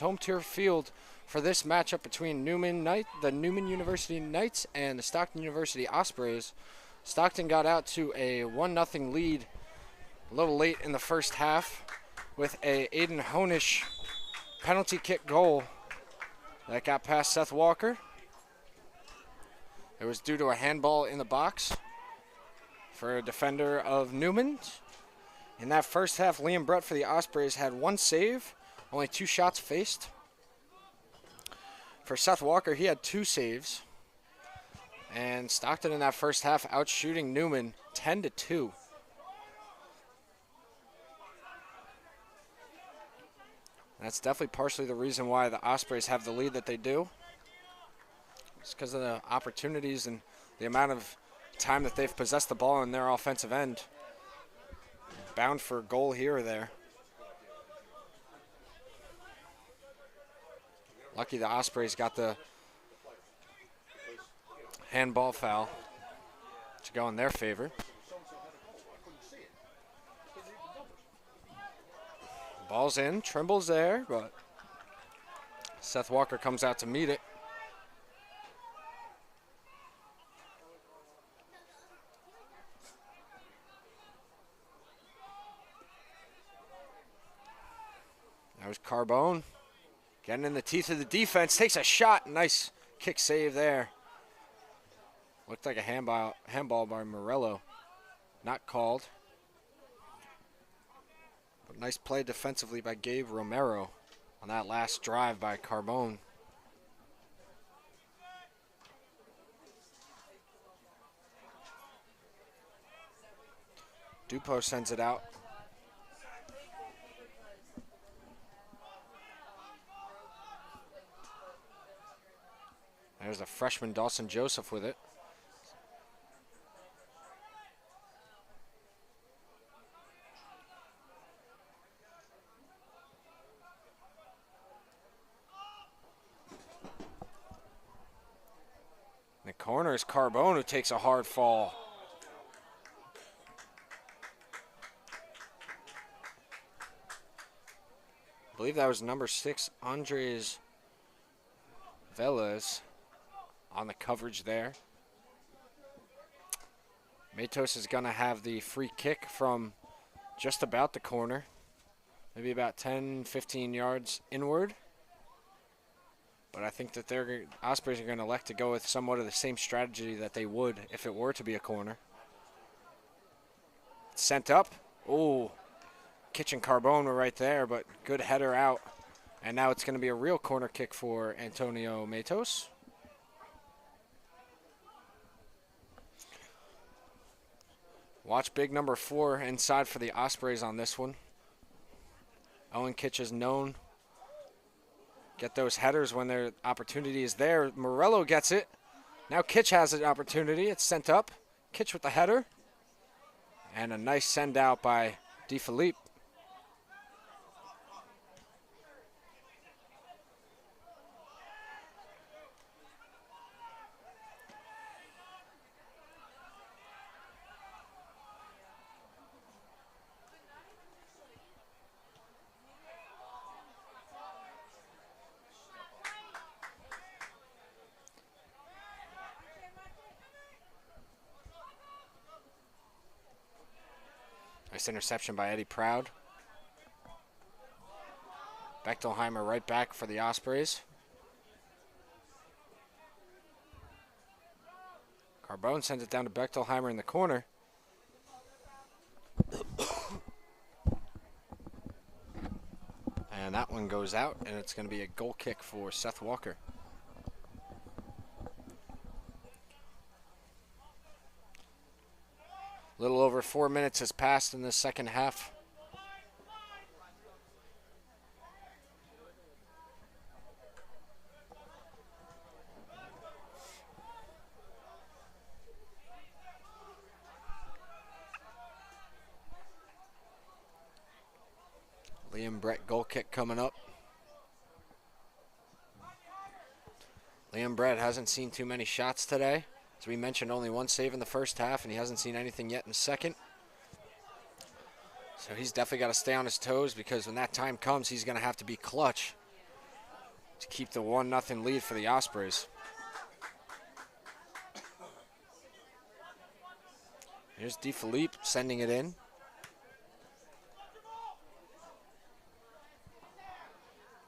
home turf field for this matchup between the Neumann University Knights and the Stockton University Ospreys. Stockton got out to a 1-0 lead a little late in the first half with a Aiden Honish penalty kick goal that got past Seth Walker. It was due to a handball in the box for a defender of Neumann. In that first half, Liam Brett for the Ospreys had 1 save, only 2 shots faced. For Seth Walker, he had 2 saves. And Stockton in that first half outshooting Neumann 10-2. That's definitely partially the reason why the Ospreys have the lead that they do. It's because of the opportunities and the amount of time that they've possessed the ball in their offensive end. Bound for a goal here or there. Lucky the Ospreys got the handball foul to go in their favor. Ball's in, Trimble's there, but Seth Walker comes out to meet it. That was Carbone getting in the teeth of the defense, takes a shot, nice kick save there. Looked like a handball by Morello, not called. But nice play defensively by Gabe Romero on that last drive by Carbone. Dupo sends it out. There's the freshman Dawson Joseph with it. In the corner is Carbone, who takes a hard fall. I believe that was number 6, Andres Velez, on the coverage there. Matos is going to have the free kick from just about the corner, maybe about 10, 15 yards inward. But I think that the Ospreys are going to elect to go with somewhat of the same strategy that they would if it were to be a corner. Sent up. Oh, Kitchen Carbone were right there, but good header out. And now it's going to be a real corner kick for Antonio Matos. Watch big number 4 inside for the Ospreys on this one. Owen Kitch is known. Get those headers when their opportunity is there. Morello gets it. Now Kitch has an opportunity. It's sent up. Kitch with the header. And a nice send out by DeFilippe. Nice interception by Eddie Proud. Bechtelheimer right back for the Ospreys. Carbone sends it down to Bechtelheimer in the corner. And that one goes out, and it's going to be a goal kick for Seth Walker. A little over 4 minutes has passed in the second half. Liam Brett goal kick coming up. Liam Brett hasn't seen too many shots today. As we mentioned, only 1 save in the first half, and he hasn't seen anything yet in the second. So he's definitely got to stay on his toes because when that time comes, he's going to have to be clutch to keep the 1-0 lead for the Ospreys. Here's DeFilippe sending it in.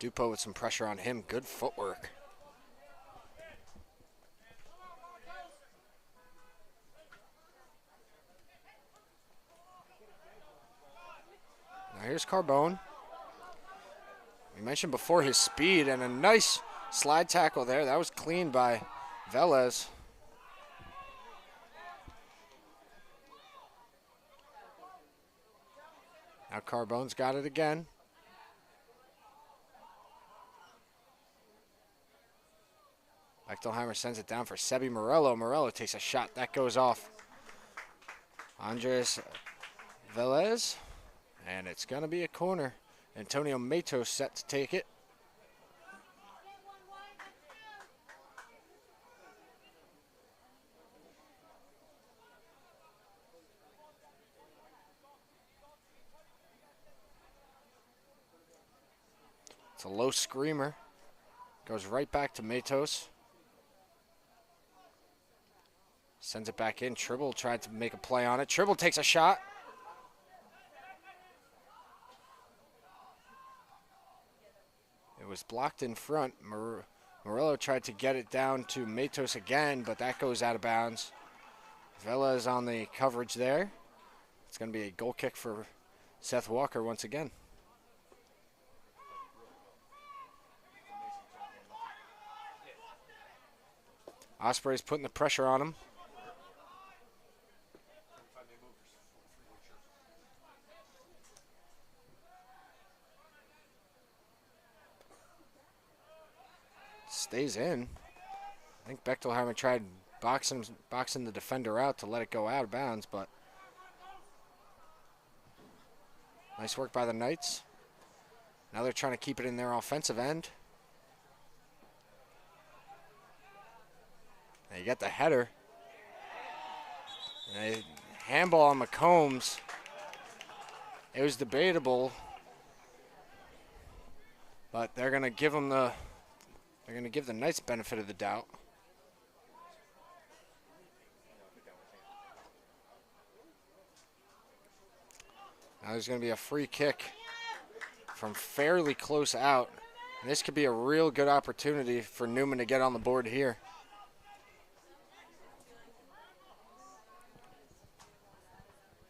Dupo with some pressure on him. Good footwork. Now here's Carbone. We mentioned before his speed and a nice slide tackle there. That was clean by Velez. Now Carbone's got it again. Bechtelheimer sends it down for Sebi Morello. Morello takes a shot. That goes off. Andres Velez. And it's going to be a corner. Antonio Matos set to take it. It's a low screamer. Goes right back to Matos. Sends it back in. Tribble tried to make a play on it. Tribble takes a shot. It was blocked in front. Morello tried to get it down to Matos again, but that goes out of bounds. Velez on the coverage there. It's going to be a goal kick for Seth Walker once again. Osprey's putting the pressure on him. Stays in. I think Bechtelheimer tried boxing the defender out to let it go out of bounds, but nice work by the Knights. Now they're trying to keep it in their offensive end. Now you got the header. And a handball on McCombs. It was debatable, but they're going to give him the Knights benefit of the doubt. Now there's going to be a free kick from fairly close out. And this could be a real good opportunity for Neumann to get on the board here.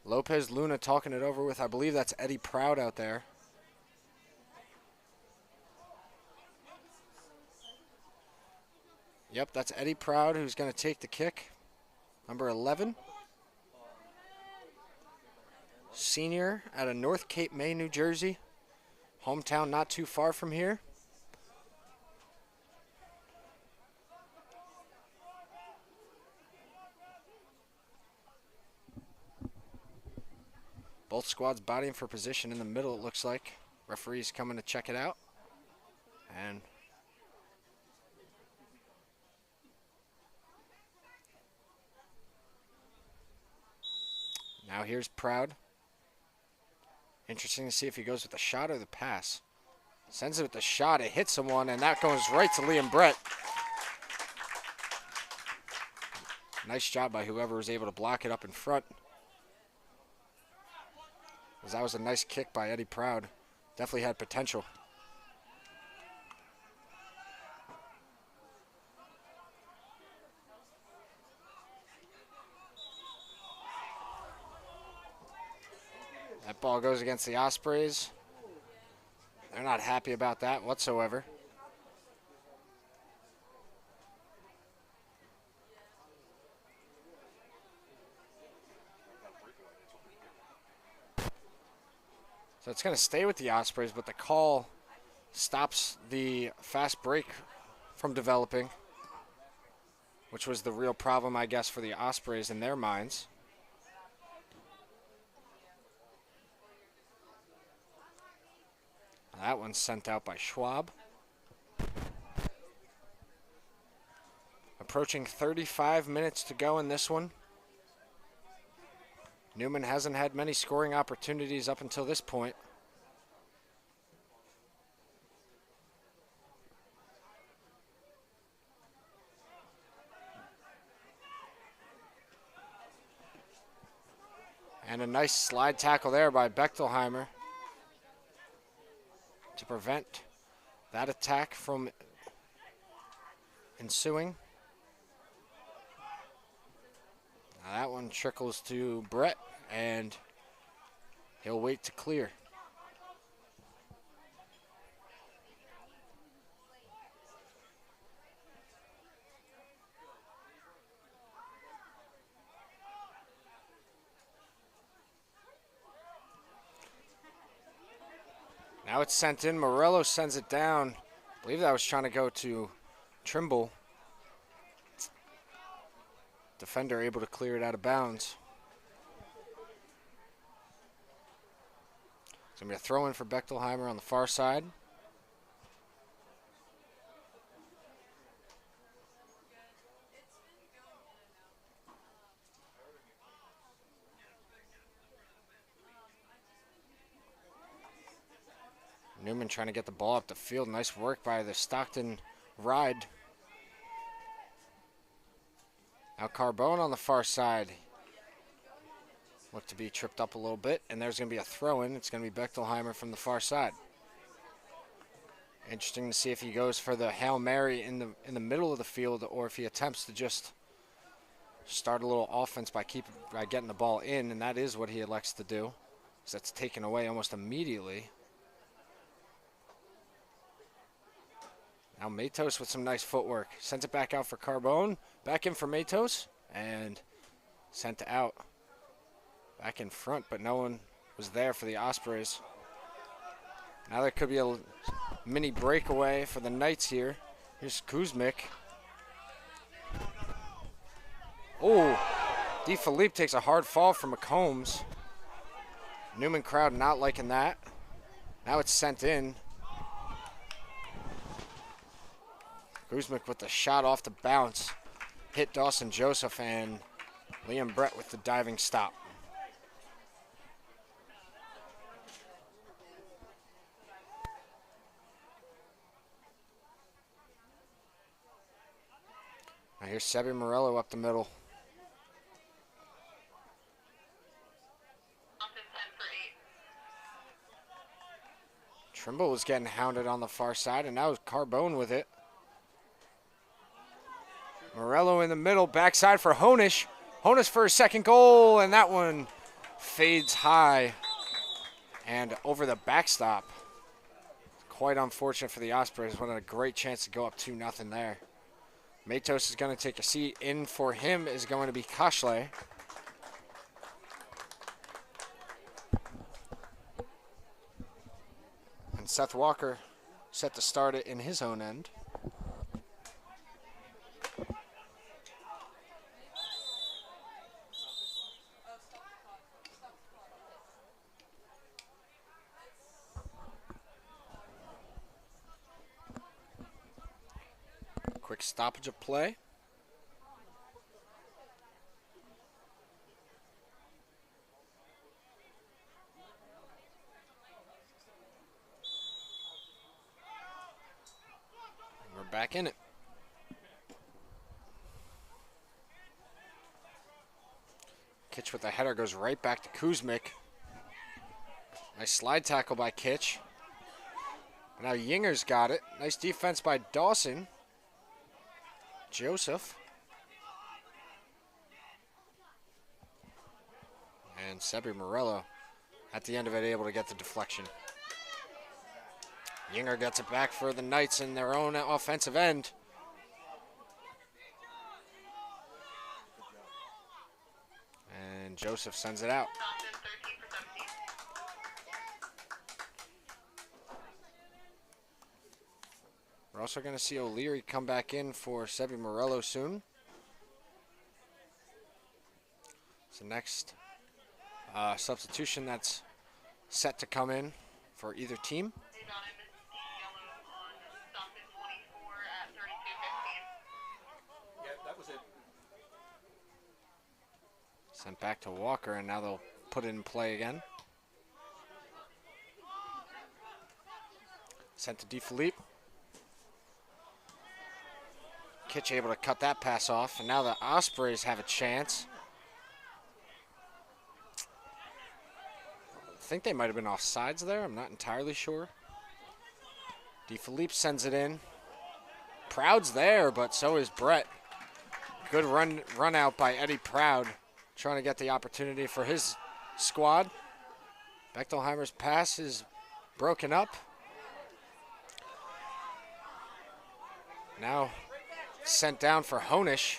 Lopez Luna talking it over with, I believe that's Eddie Proud out there. Yep, that's Eddie Proud who's going to take the kick. Number 11. Senior out of North Cape May, New Jersey. Hometown not too far from here. Both squads bodying for position in the middle, it looks like. Referee's coming to check it out. And now here's Proud. Interesting to see if he goes with the shot or the pass. Sends it with the shot, it hits someone, and that goes right to Liam Brett. Nice job by whoever was able to block it up in front. That was a nice kick by Eddie Proud. Definitely had potential. That ball goes against the Ospreys. They're not happy about that whatsoever. So it's going to stay with the Ospreys, but the call stops the fast break from developing, which was the real problem, I guess, for the Ospreys in their minds. That one's sent out by Schwab. Approaching 35 minutes to go in this one. Neumann hasn't had many scoring opportunities up until this point. And a nice slide tackle there by Bechtelheimer to prevent that attack from ensuing. Now that one trickles to Brett, and he'll wait to clear. Now it's sent in. Morello sends it down. I believe that was trying to go to Trimble. Defender able to clear it out of bounds. It's going to be a throw in for Bechtelheimer on the far side. Neumann trying to get the ball up the field. Nice work by the Stockton ride. Now Carbone on the far side. Looked to be tripped up a little bit, and there's going to be a throw-in. It's going to be Bechtelheimer from the far side. Interesting to see if he goes for the Hail Mary in the middle of the field, or if he attempts to just start a little offense by getting the ball in, and that is what he elects to do. So that's taken away almost immediately. Now Matos with some nice footwork. Sends it back out for Carbone. Back in for Matos. And sent out. Back in front, but no one was there for the Ospreys. Now there could be a mini breakaway for the Knights here. Here's Kuzmik. Oh, DeFilippe takes a hard fall from McCombs. Neumann crowd not liking that. Now it's sent in. Kuzmik with the shot off the bounce. Hit Dawson Joseph, and Liam Brett with the diving stop. Now here's Sebi Morello up the middle. Trimble was getting hounded on the far side, and now Carbone with it. Morello in the middle, backside for Honish. Honish for his second goal, and that one fades high and over the backstop. Quite unfortunate for the Ospreys. What a great chance to go up 2-0 there. Matos is going to take a seat. In for him is going to be Kashle. And Seth Walker set to start it in his own end. Quick stoppage of play. We're back in it. Kitch with the header goes right back to Kuzmik. Nice slide tackle by Kitch. Now Yinger's got it. Nice defense by Dawson. Joseph. And Sebi Morello at the end of it able to get the deflection. Yinger gets it back for the Knights in their own offensive end. And Joseph sends it out. We're also going to see O'Leary come back in for Sebi Morello soon. So next substitution that's set to come in for either team. Sent back to Walker, and now they'll put it in play again. Sent to DeFilippe. Kitch able to cut that pass off, and now the Ospreys have a chance. I think they might have been offsides there. I'm not entirely sure. DeFilippe sends it in. Proud's there, but so is Brett. Good run out by Eddie Proud, trying to get the opportunity for his squad. Bechtelheimer's pass is broken up. Now sent down for Honish.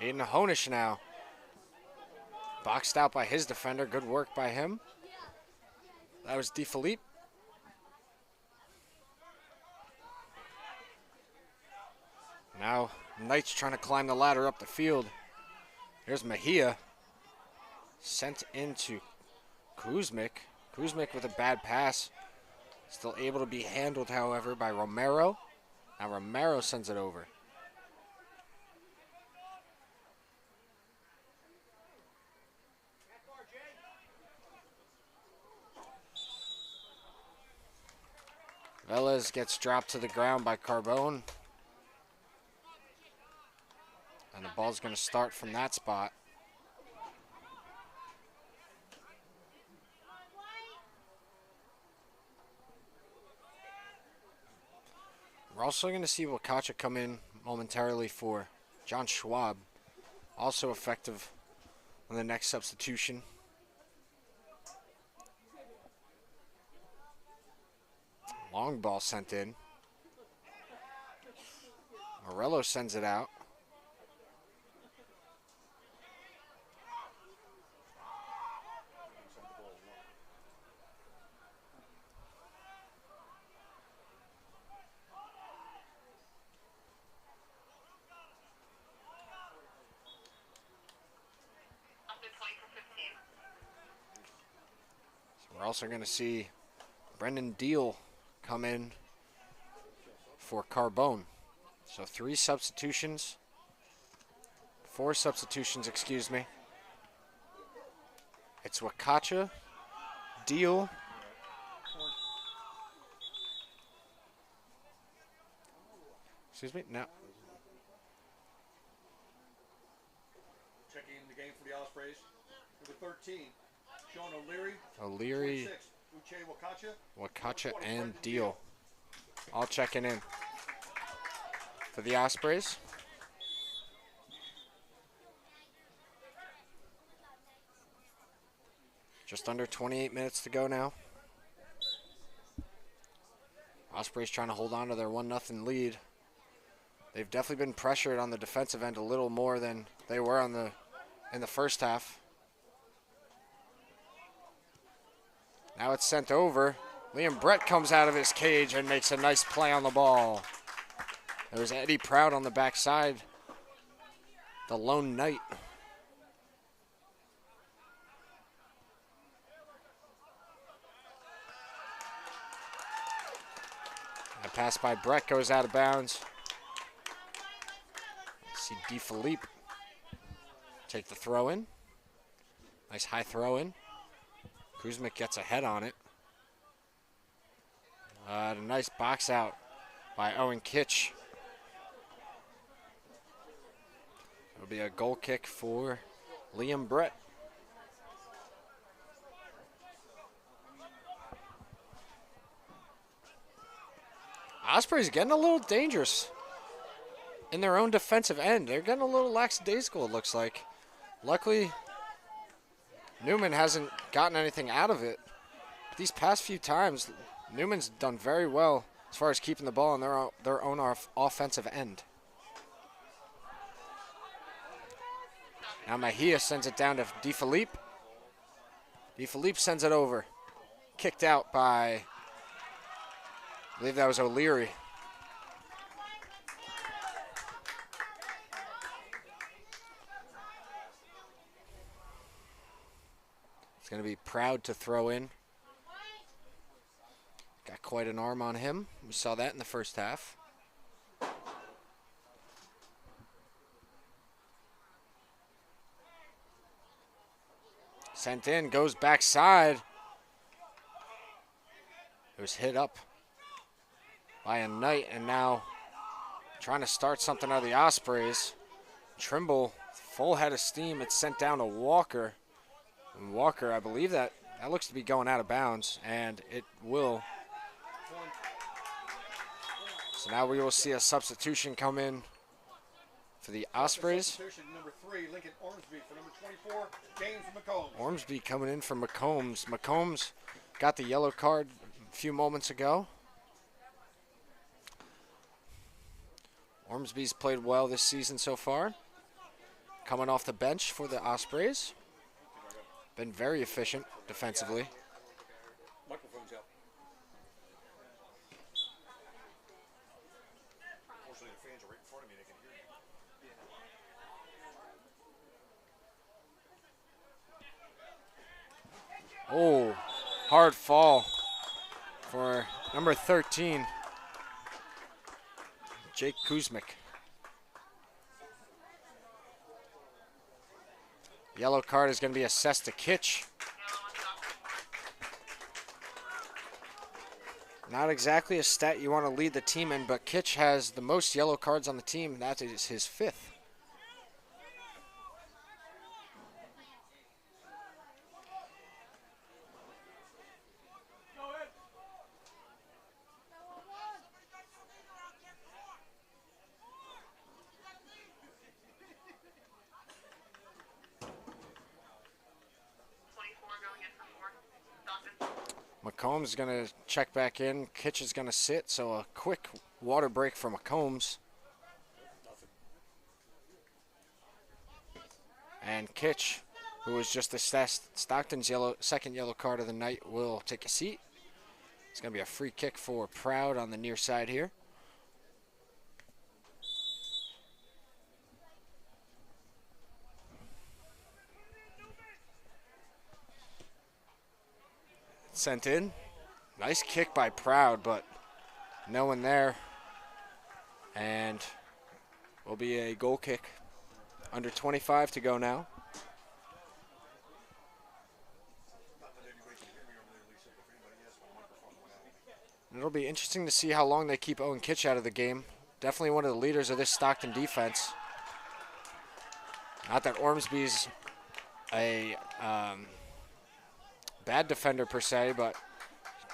Aiden Honish now. Boxed out by his defender. Good work by him. That was DeFilippe. Now Knight's trying to climb the ladder up the field. Here's Mejia. Sent into Kuzmik. Kuzmik with a bad pass. Still able to be handled, however, by Romero. Now Romero sends it over. Velez gets dropped to the ground by Carbone. And the ball's going to start from that spot. We're also going to see Wakacha come in momentarily for John Schwab. Also effective on the next substitution. Long ball sent in. Morello sends it out. So we're also going to see Brendan Deal come in for Carbone. So 4 substitutions, excuse me. It's Wakacha, Deal, excuse me, no. Checking in the game for the Ospreys. Number 13, Sean O'Leary. 26, Uche Wakacha and Deal. All checking in for the Ospreys. Just under 28 minutes to go now. Ospreys trying to hold on to their 1-0 lead. They've definitely been pressured on the defensive end a little more than they were in the first half. Now it's sent over. Liam Brett comes out of his cage and makes a nice play on the ball. There's Eddie Proud on the backside. The lone knight. A pass by Brett goes out of bounds. See DeFilippe take the throw in. Nice high throw in. Kuzmik gets a head on it. A nice box out by Owen Kitch. It'll be a goal kick for Liam Brett. Ospreys getting a little dangerous in their own defensive end. They're getting a little lackadaisical, it looks like. Luckily, Neumann hasn't gotten anything out of it. These past few times, Newman's done very well as far as keeping the ball in their own offensive end. Now Mejia sends it down to DeFilippe. DeFilippe sends it over. Kicked out by, I believe that was O'Leary. It's going to be Proud to throw in. Got quite an arm on him. We saw that in the first half. Sent in, goes backside. It was hit up by a Knight, and now trying to start something out of the Ospreys. Trimble, full head of steam. It's sent down to Walker. And Walker, I believe that looks to be going out of bounds, and it will. So now we will see a substitution come in for the Ospreys. Substitution number 3, Lincoln Ormsby for number 24, James McCombs. Ormsby coming in for McCombs. McCombs got the yellow card a few moments ago. Ormsby's played well this season so far. Coming off the bench for the Ospreys. Been very efficient defensively. Microphone's out. Unfortunately, the fans are right in front of me. They can hear you. Oh, hard fall for number 13, Jake Kuzmic. Yellow card is going to be assessed to Kitch. Not exactly a stat you want to lead the team in, but Kitch has the most yellow cards on the team. That is his 5th. McCombs is going to check back in. Kitch is going to sit, so a quick water break for McCombs. And Kitch, who was just assessed Stockton's second yellow card of the night, will take a seat. It's going to be a free kick for Proud on the near side here. Sent in. Nice kick by Proud, but no one there. And will be a goal kick. Under 25 to go now. It'll be interesting to see how long they keep Owen Kitch out of the game. Definitely one of the leaders of this Stockton defense. Not that Ormsby's a bad defender per se, but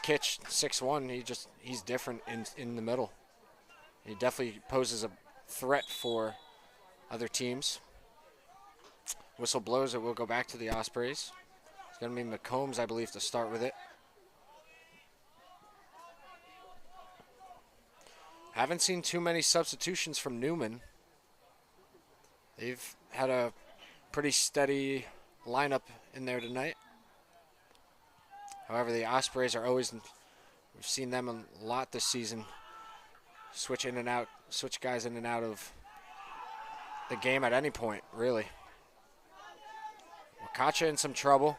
Kitch, 6'1", he's different in the middle. He definitely poses a threat for other teams. Whistle blows, it will go back to the Ospreys. It's going to be McCombs, I believe, to start with it. Haven't seen too many substitutions from Neumann. They've had a pretty steady lineup in there tonight. However, the Ospreys are always, we've seen them a lot this season, switch guys in and out of the game at any point, really. Wakacha in some trouble.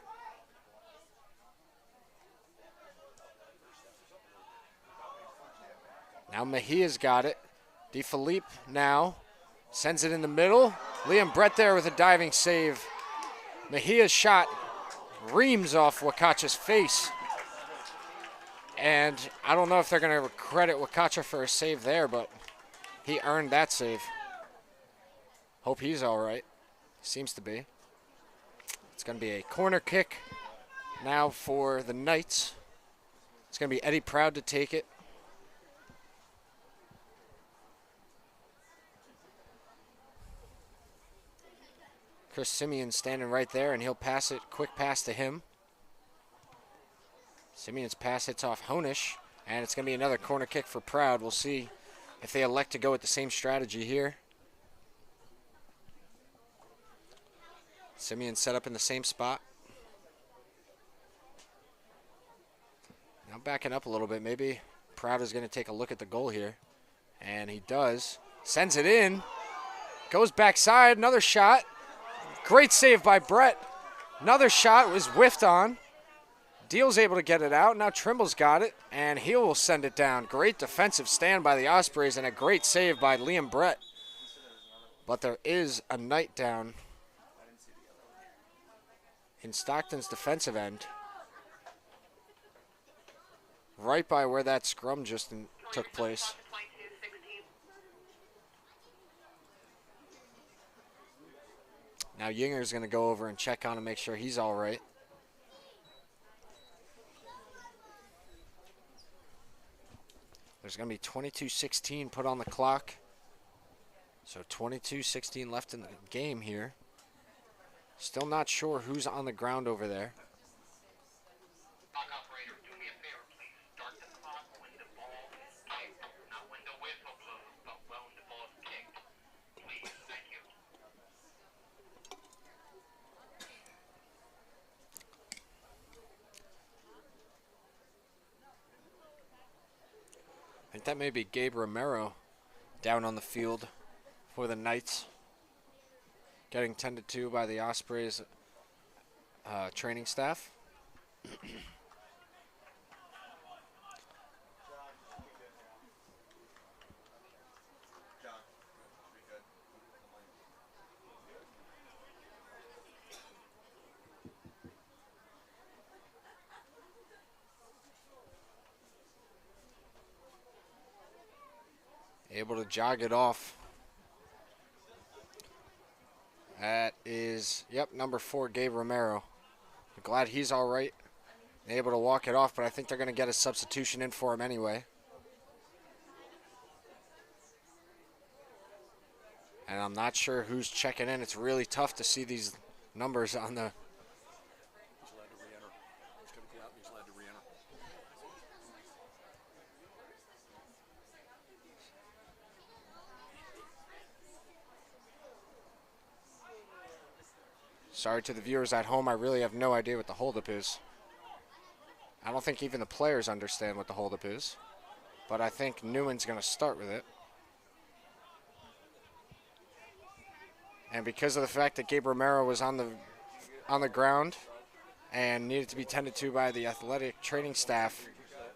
Now Mejia's got it. DeFilippe now sends it in the middle. Liam Brett there with a diving save. Mejia's shot reams off Wakacha's face. And I don't know if they're going to credit Wakacha for a save there, but he earned that save. Hope he's all right. Seems to be. It's going to be a corner kick now for the Knights. It's going to be Eddie Proud to take it. Chris Simeon standing right there, and he'll pass it, quick pass to him. Simeon's pass hits off Honish, and it's going to be another corner kick for Proud. We'll see if they elect to go with the same strategy here. Simeon set up in the same spot. Now backing up a little bit. Maybe Proud is going to take a look at the goal here. And he does. Sends it in. Goes backside. Another shot. Great save by Brett. Another shot was whiffed on. Deal's able to get it out. Now Trimble's got it. And he will send it down. Great defensive stand by the Ospreys and a great save by Liam Brett. But there is a Knight down taking Stockton's defensive end. Right by where that scrum just took place. Now Yinger's going to go over and check on him, make sure he's all right. There's going to be 22:16 put on the clock. So 22:16 left in the game here. Still not sure who's on the ground over there. I think that may be Gabe Romero down on the field for the Knights. Getting tended to by the Ospreys training staff. Able to jog it off. That is, yep, number 4, Gabe Romero. I'm glad he's all right. Able to walk it off, but I think they're going to get a substitution in for him anyway. And I'm not sure who's checking in. It's really tough to see these numbers on the... He's allowed to re-enter. He's going to go out and he's allowed to re-enter. Sorry to the viewers at home, I really have no idea what the holdup is. I don't think even the players understand what the holdup is. But I think Neumann's going to start with it. And because of the fact that Gabe Romero was on the ground and needed to be tended to by the athletic training staff,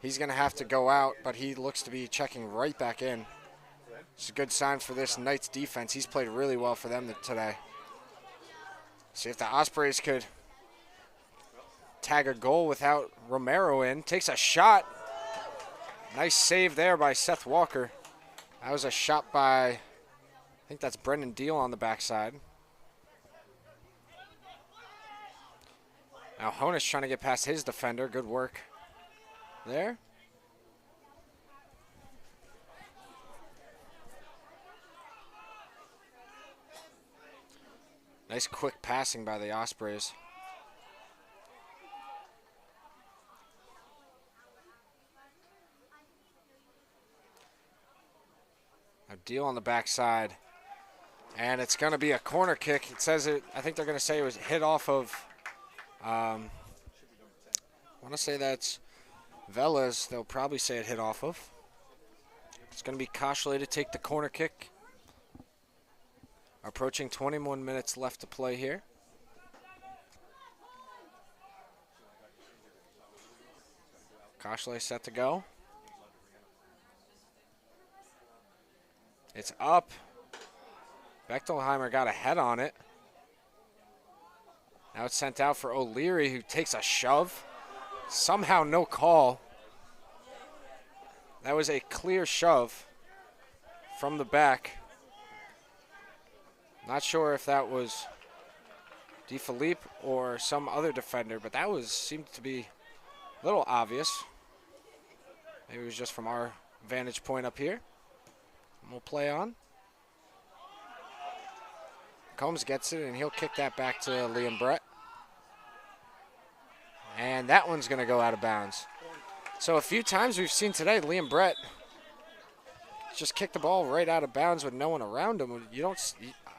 he's going to have to go out, but he looks to be checking right back in. It's a good sign for this Knights defense. He's played really well for them today. See if the Ospreys could tag a goal without Romero in. Takes a shot. Nice save there by Seth Walker. That was a shot by, I think that's Brendan Deal on the backside. Now Honus trying to get past his defender. Good work there. Nice quick passing by the Ospreys. A deal on the backside. And it's going to be a corner kick. It says it, I think they're going to say it was hit off of, I want to say that's Velas. They'll probably say it hit off of. It's going to be Koshley to take the corner kick. Approaching 21 minutes left to play here. Koshley set to go. It's up. Bechtelheimer got a head on it. Now it's sent out for O'Leary, who takes a shove. Somehow no call. That was a clear shove from the back. Not sure if that was DeFilippe or some other defender, but that seemed to be a little obvious. Maybe it was just from our vantage point up here. And we'll play on. Combs gets it, and he'll kick that back to Liam Brett. And that one's going to go out of bounds. So a few times we've seen today, Liam Brett just kick the ball right out of bounds with no one around him. You don't,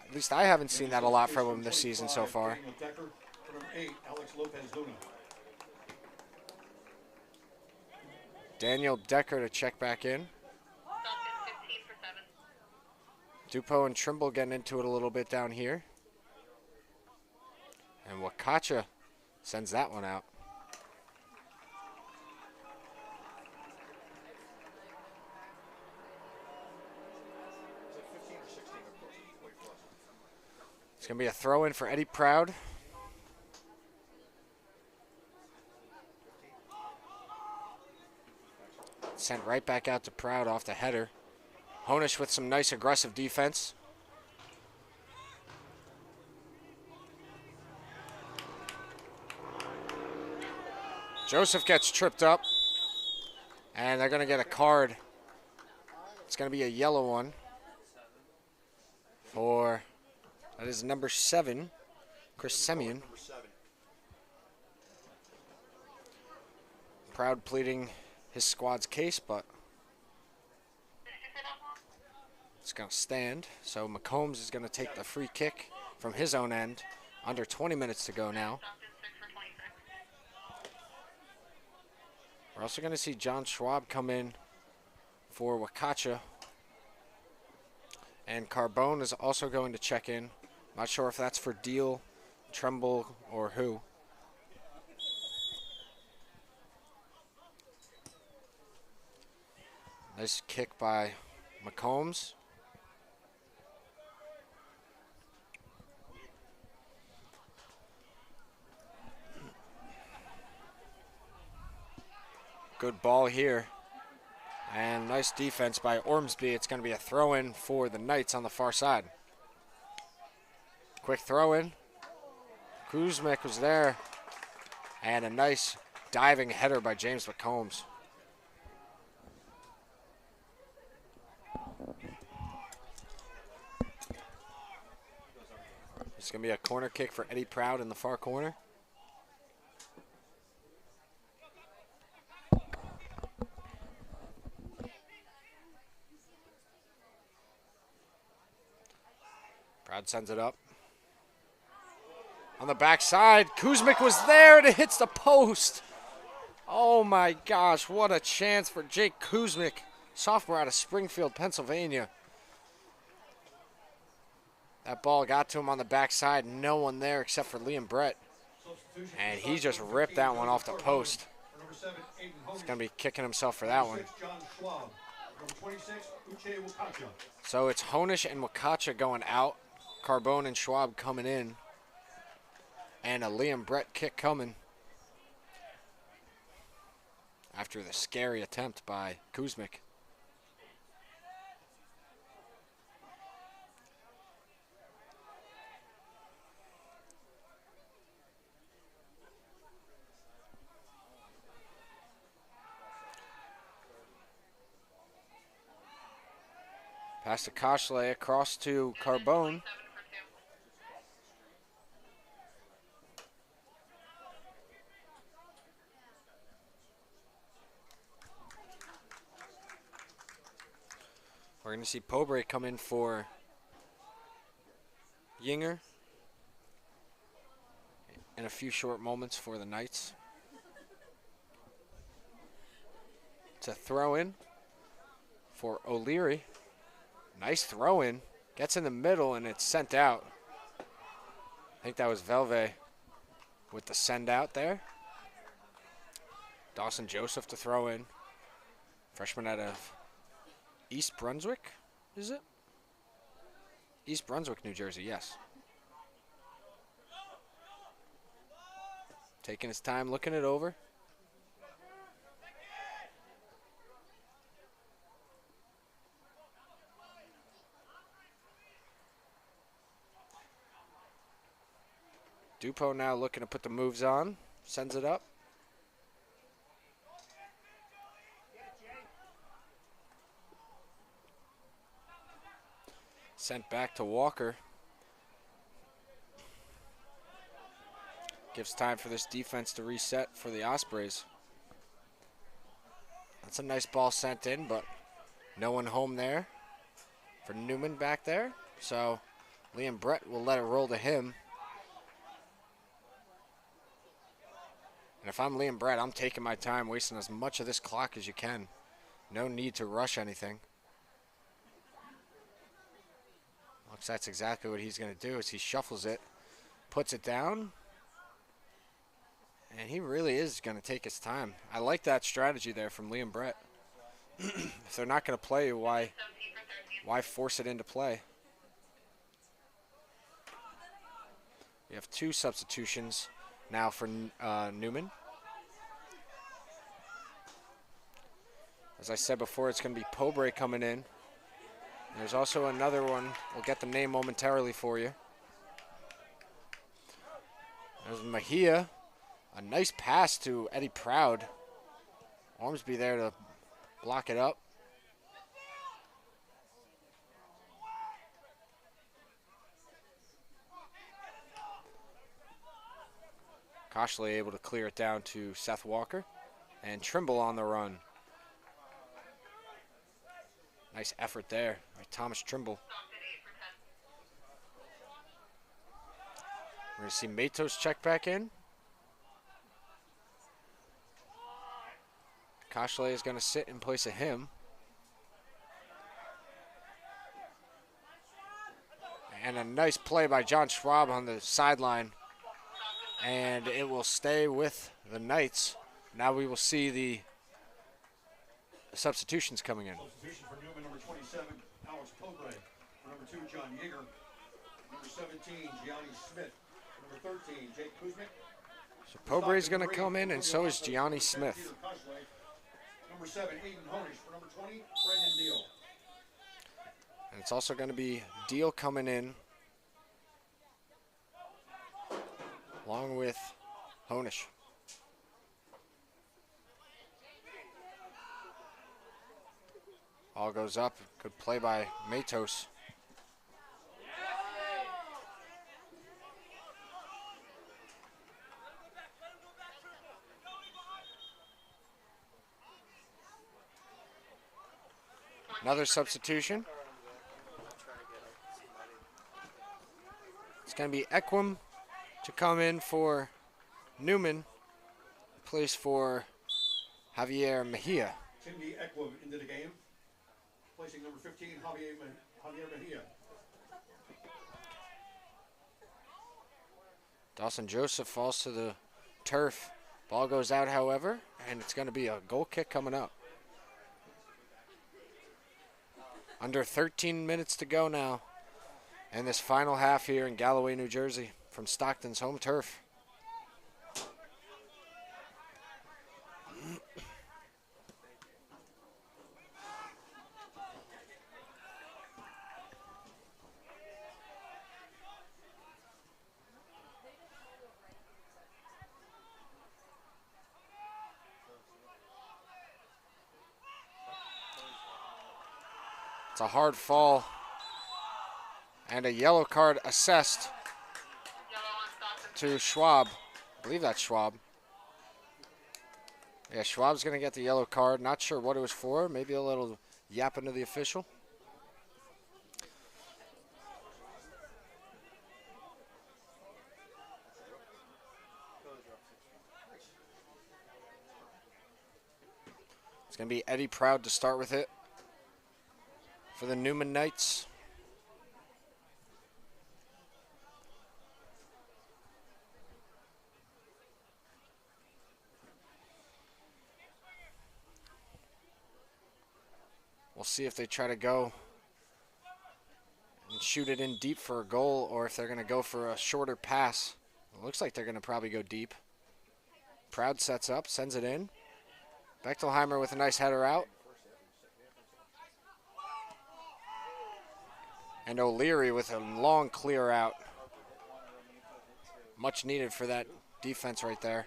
at least I haven't seen that a lot from him this season so far. Daniel Decker to check back in. Dupo and Trimble getting into it a little bit down here. And Wakacha sends that one out. It's going to be a throw-in for Eddie Proud. sent right back out to Proud off the header. Honish with some nice aggressive defense. Joseph gets tripped up, and they're going to get a card. It's going to be a yellow one for, that is number 7, Chris Semyon. Proud pleading his squad's case, but it's going to stand. So McCombs is going to take the free kick from his own end. Under 20 minutes to go now. We're also going to see John Schwab come in for Wakacha. And Carbone is also going to check in. Not sure if that's for Deal, Trumbull, or who. Nice kick by McCombs. Good ball here. And nice defense by Ormsby. It's going to be a throw-in for the Knights on the far side. Quick throw-in. Kuzmic was there. And a nice diving header by James McCombs. It's going to be a corner kick for Eddie Proud in the far corner. Proud sends it up. On the backside, Kuzmic was there and it hits the post. Oh my gosh, what a chance for Jake Kuzmic, sophomore out of Springfield, Pennsylvania. That ball got to him on the backside, no one there except for Liam Brett. And he just ripped that one off the post. He's going to be kicking himself for that one. So it's Honish and Wakacha going out. Carbone and Schwab coming in. And a Liam Brett kick coming. After the scary attempt by Kuzmic. Pass to Koshley, across to Carbone. We're going to see Pobre come in for Yinger in a few short moments for the Knights. It's a throw-in for O'Leary. Nice throw-in. Gets in the middle and it's sent out. I think that was Velve with the send out there. Dawson Joseph to throw in. Freshman out of East Brunswick, is it? East Brunswick, New Jersey, yes. Taking his time, looking it over. Dupo now looking to put the moves on. Sends it up. Sent back to Walker. Gives time for this defense to reset for the Ospreys. That's a nice ball sent in, but no one home there for Neumann back there. So Liam Brett will let it roll to him. And if I'm Liam Brett, I'm taking my time, wasting as much of this clock as you can. No need to rush anything. Looks that's exactly what he's going to do as he shuffles it, puts it down. And he really is going to take his time. I like that strategy there from Liam Brett. If they're not going to play, why force it into play? We have 2 substitutions now for Neumann. As I said before, it's going to be Pobre coming in. There's also another one. We'll get the name momentarily for you. There's Mejia. A nice pass to Eddie Proud. Ormsby there to block it up. Koshley able to clear it down to Seth Walker. And Trimble on the run. Nice effort there by Thomas Trimble. We're going to see Matos check back in. Koshley is going to sit in place of him. And a nice play by John Schwab on the sideline. And it will stay with the Knights. Now we will see the substitutions coming in. Substitution for Neumann, number 27, Alex Pobre. Number 2, John Yeager. Number 17, Gianni Smith. Number 13, Jake Kuzmic. So Pobre is going to come in, and so is Gianni Smith. Number 7, Aiden Honish. For number 20, Brendan Deal. And it's also going to be Deal coming in, along with Honish. All goes up. Good play by Matos. Another substitution. It's going to be Equim to come in for Neumann, place for Javier Mejia. Cindy Equim into the game. Placing number 15, Javier Mejia. Dawson Joseph falls to the turf. Ball goes out, however, and it's going to be a goal kick coming up. Under 13 minutes to go now in this final half here in Galloway, New Jersey, from Stockton's home turf. It's a hard fall and a yellow card assessed to Schwab. I believe that's Schwab. Yeah, Schwab's going to get the yellow card. Not sure what it was for. Maybe a little yapping to the official. It's going to be Eddie Proud to start with it for the Neumann Knights. We'll see if they try to go and shoot it in deep for a goal, or if they're going to go for a shorter pass. It looks like they're going to probably go deep. Proud sets up, sends it in. Bechtelheimer with a nice header out. And O'Leary with a long clear out. Much needed for that defense right there.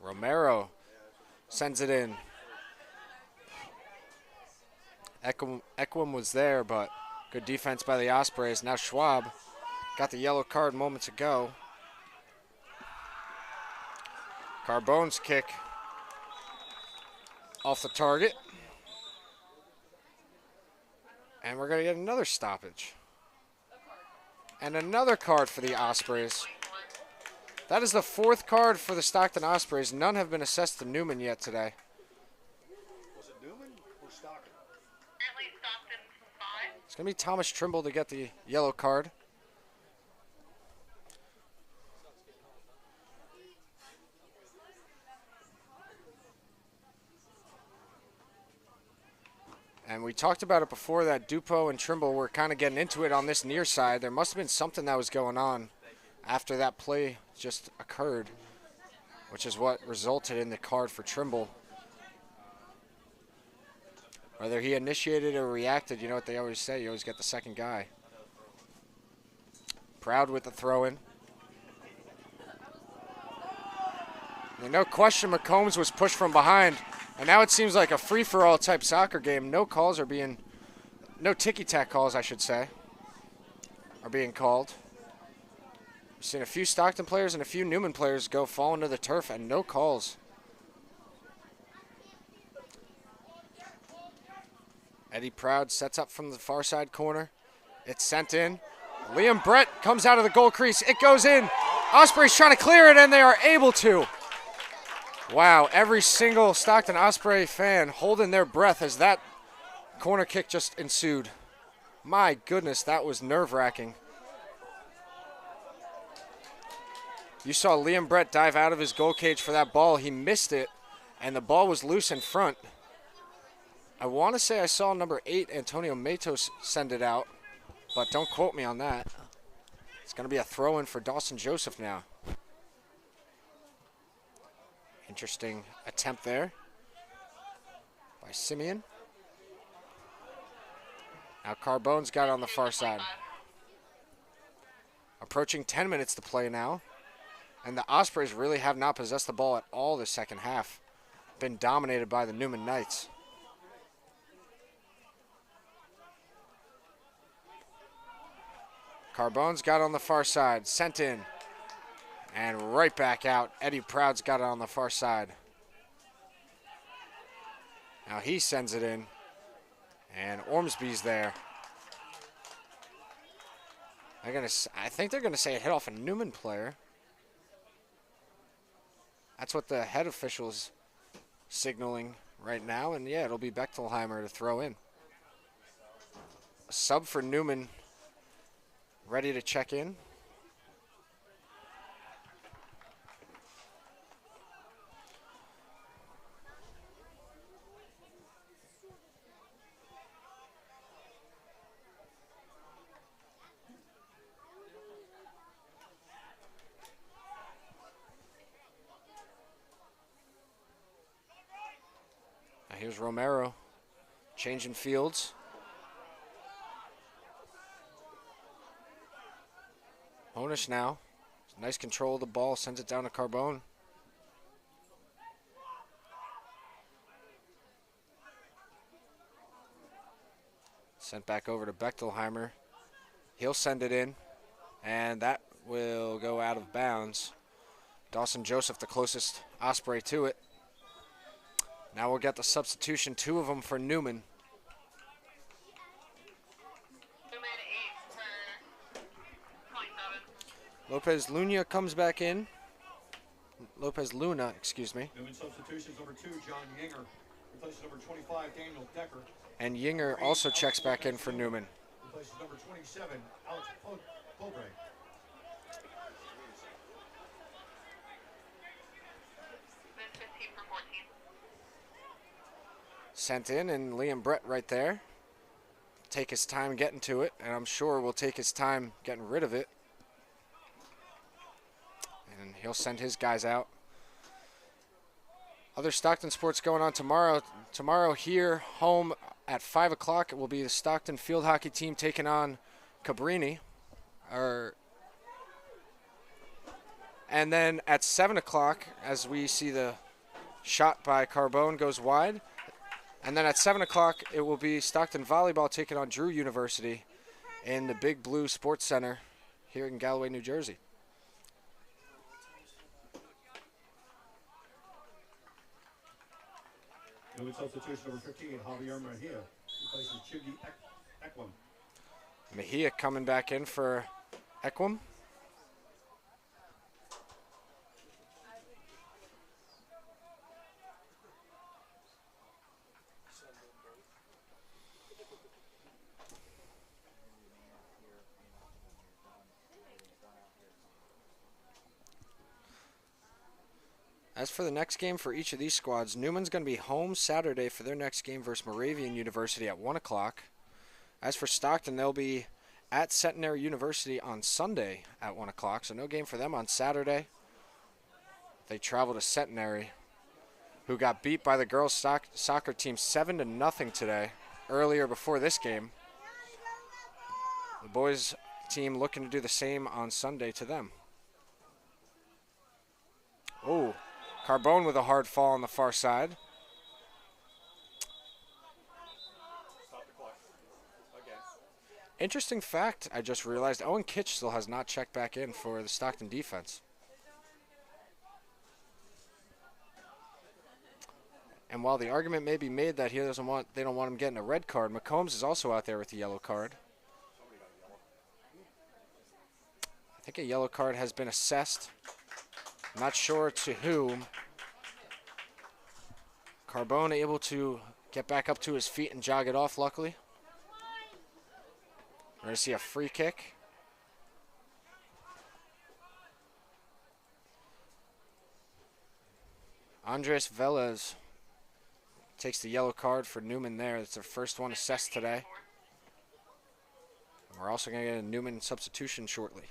Romero sends it in. Equim was there, but good defense by the Ospreys. Now Schwab got the yellow card moments ago. Carbone's kick off the target. And we're going to get another stoppage. And another card for the Ospreys. That is the fourth card for the Stockton Ospreys. None have been assessed to Neumann yet today. Was it Neumann or Stockton? It's going to be Thomas Trimble to get the yellow card. And we we talked about it before that Dupo and Trimble were kind of getting into it on this near side. There must have been something that was going on after that play just occurred, which is what resulted in the card for Trimble. Whether he initiated or reacted, you know what they always say, you always get the second guy. Proud with the throw-in. No question McCombs was pushed from behind, and now it seems like a free-for-all type soccer game. No calls are being, no ticky-tack calls, I should say, are being called. We've seen a few Stockton players and a few Neumann players go fall into the turf, and no calls. Eddie Proud sets up from the far side corner. It's sent in. Liam Brett comes out of the goal crease. It goes in. Osprey's trying to clear it, and they are able to. Wow, every single Stockton Osprey fan holding their breath as that corner kick just ensued. My goodness, that was nerve-wracking. You saw Liam Brett dive out of his goal cage for that ball. He missed it, and the ball was loose in front. I want to say I saw number 8, Antonio Matos, send it out, but don't quote me on that. It's going to be a throw-in for Dawson Joseph now. Interesting attempt there by Simeon. Now Carbone's got it on the far side. Approaching 10 minutes to play now, and the Ospreys really have not possessed the ball at all this second half. Been dominated by the Neumann Knights. Carbone's got it on the far side, sent in, and right back out. Eddie Proud's got it on the far side. Now he sends it in, and Ormsby's there. I think they're gonna say it hit off a Neumann player. That's what the head official's signaling right now, and yeah, it'll be Bechtelheimer to throw in. A sub for Neumann, ready to check in. Now here's Romero changing fields. Honish now. Nice control of the ball, sends it down to Carbone. Sent back over to Bechtelheimer. He'll send it in, and that will go out of bounds. Dawson Joseph, the closest Osprey to it. Now we'll get the substitution, 2 of them for Neumann. Lopez Luna comes back in. Lopez Luna, excuse me. Neumann substitutions, number 2, John Yinger. Replaces number 25, Daniel Decker. And Yinger also checks back in for Neumann. Replaces number 27, Alex Pogre. Sent in, and Liam Brett right there. Take his time getting to it, and I'm sure will take his time getting rid of it. And he'll send his guys out. Other Stockton sports going on tomorrow. Tomorrow here, home at 5 o'clock, it will be the Stockton field hockey team taking on Cabrini. And then at 7 o'clock, as we see the shot by Carbone goes wide. And then at 7 o'clock, it will be Stockton volleyball taking on Drew University in the Big Blue Sports Center here in Galloway, New Jersey. Neumann substitution, number 15, Javier Mejia. Replaces Chigi Ekwem. Mejia coming back in for Ekwem. As for the next game for each of these squads, Newman's going to be home Saturday for their next game versus Moravian University at 1 o'clock. As for Stockton, they'll be at Centenary University on Sunday at 1 o'clock, so no game for them on Saturday. They travel to Centenary, who got beat by the girls' soccer team 7-0 today, earlier before this game. The boys' team looking to do the same on Sunday to them. Oh, Carbone with a hard fall on the far side. Interesting fact, I just realized Owen Kitch still has not checked back in for the Stockton defense. And while the argument may be made that they don't want him getting a red card, McCombs is also out there with the yellow card. I think a yellow card has been assessed. Not sure to whom. Carbone able to get back up to his feet and jog it off, luckily. We're going to see a free kick. Andres Velez takes the yellow card for Neumann there. That's their first one assessed today. And we're also going to get a Neumann substitution shortly.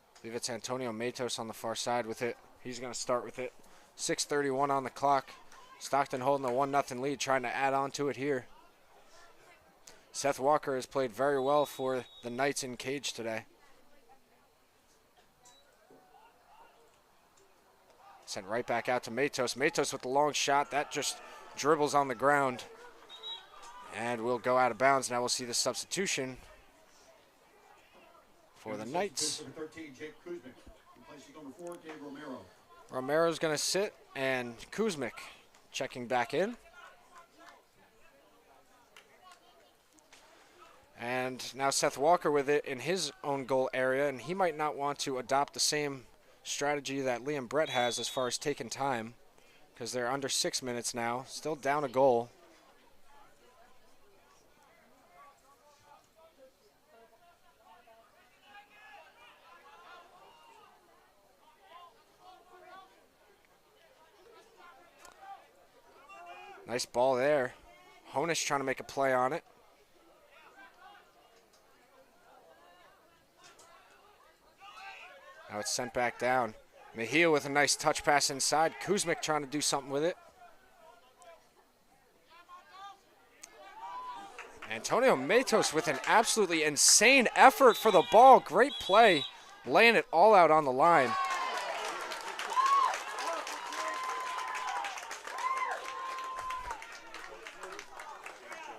I believe it's Antonio Matos on the far side with it. He's going to start with it. 6:31 on the clock. Stockton holding a 1-0 lead, trying to add on to it here. Seth Walker has played very well for the Knights in cage today. Sent right back out to Matos. Matos with the long shot. That just dribbles on the ground. And we'll go out of bounds. Now we'll see the substitution for the Knights. Romero's going to sit, and Kuzmik checking back in. And now Seth Walker with it in his own goal area, and he might not want to adopt the same strategy that Liam Brett has as far as taking time, because they're under 6 minutes now, still down a goal. Nice ball there. Honish trying to make a play on it. Now it's sent back down. Mejia with a nice touch pass inside. Kuzmik trying to do something with it. Antonio Matos with an absolutely insane effort for the ball. Great play, laying it all out on the line.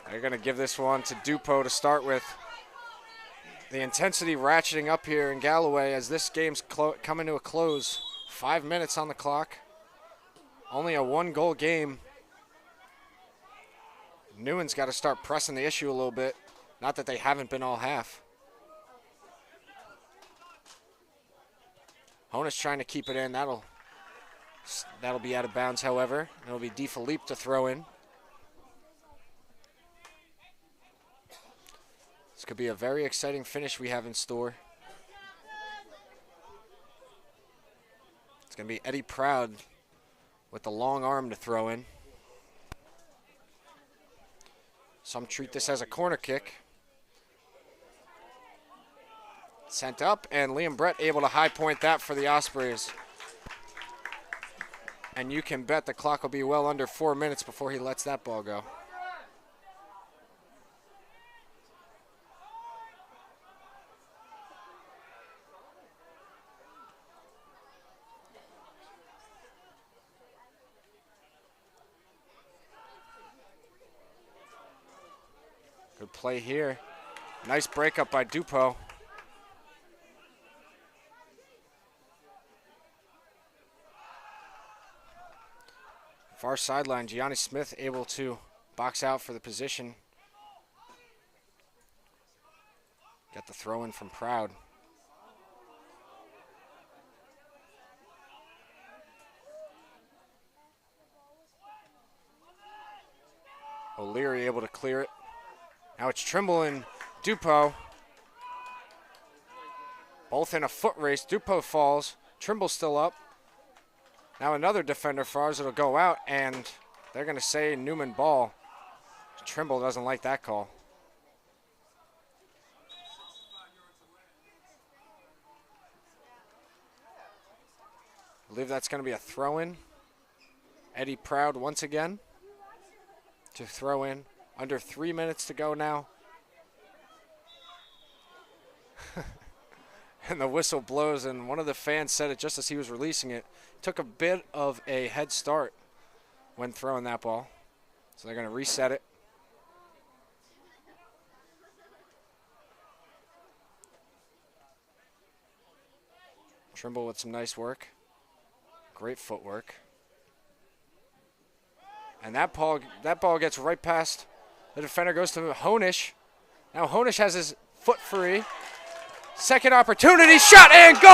They're going to give this one to Dupo to start with. The intensity ratcheting up here in Galloway as this game's coming to a close. 5 minutes on the clock. Only a 1-goal game. Newman's got to start pressing the issue a little bit. Not that they haven't been all half. Honish trying to keep it in. That'll be out of bounds, however. It'll be DeFilippe to throw in. This could be a very exciting finish we have in store. It's going to be Eddie Proud with the long arm to throw in. Some treat this as a corner kick. Sent up, and Liam Brett able to high point that for the Ospreys. And you can bet the clock will be well under 4 minutes before he lets that ball go. Good play here. Nice breakup by Dupo. Far sideline, Gianni Smith able to box out for the position. Got the throw in from Proud. O'Leary able to clear it. Now it's Trimble and Dupo. Both in a foot race. Dupo falls. Trimble's still up. Now another defender for ours. It'll go out, and they're going to say Neumann ball. Trimble doesn't like that call. I believe that's going to be a throw-in. Eddie Proud once again to throw in. Under 3 minutes to go now. And the whistle blows, and one of the fans said it just as he was releasing it. Took a bit of a head start when throwing that ball. So they're going to reset it. Trimble with some nice work. Great footwork. And that ball gets right past the defender, goes to Honish. Now Honish has his foot free. Second opportunity, shot and goal!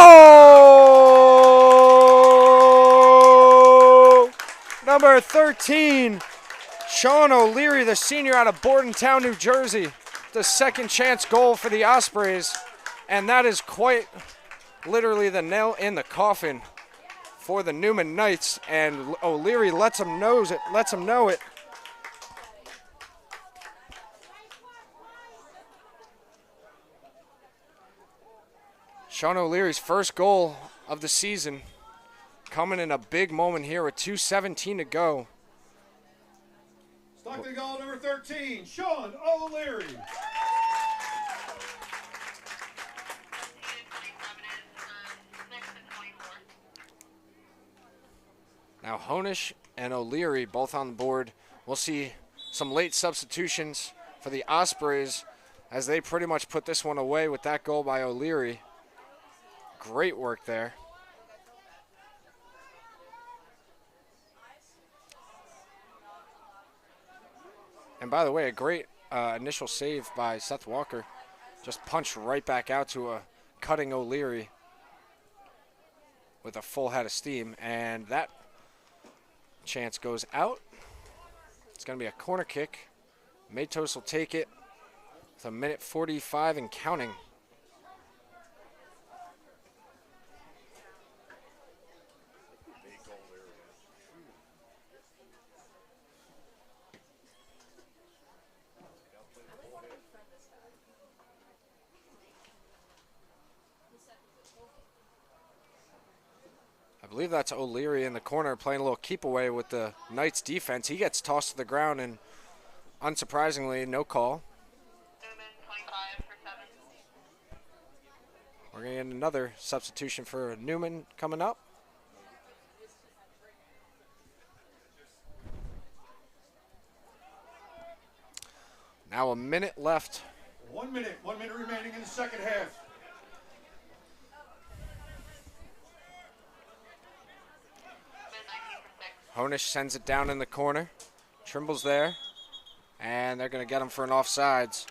Number 13, Sean O'Leary, the senior out of Bordentown, New Jersey. The second chance goal for the Ospreys. And that is quite literally the nail in the coffin for the Neumann Knights, and O'Leary lets him know it. Sean O'Leary's first goal of the season, coming in a big moment here with 2:17 to go. Stockton goal number 13, Sean O'Leary. Now Honish and O'Leary both on the board. We'll see some late substitutions for the Ospreys as they pretty much put this one away with that goal by O'Leary. Great work there. And by the way, a great initial save by Seth Walker. Just punched right back out to a cutting O'Leary with a full head of steam. And that chance goes out. It's going to be a corner kick. Matos will take it with 1:45 and counting. I believe that's O'Leary in the corner playing a little keep away with the Knights defense. He gets tossed to the ground, and unsurprisingly, no call. We're going to get another substitution for Neumann coming up. Now a minute left. 1 minute remaining in the second half. Honish sends it down in the corner. Trimble's there. And they're going to get him for an offsides.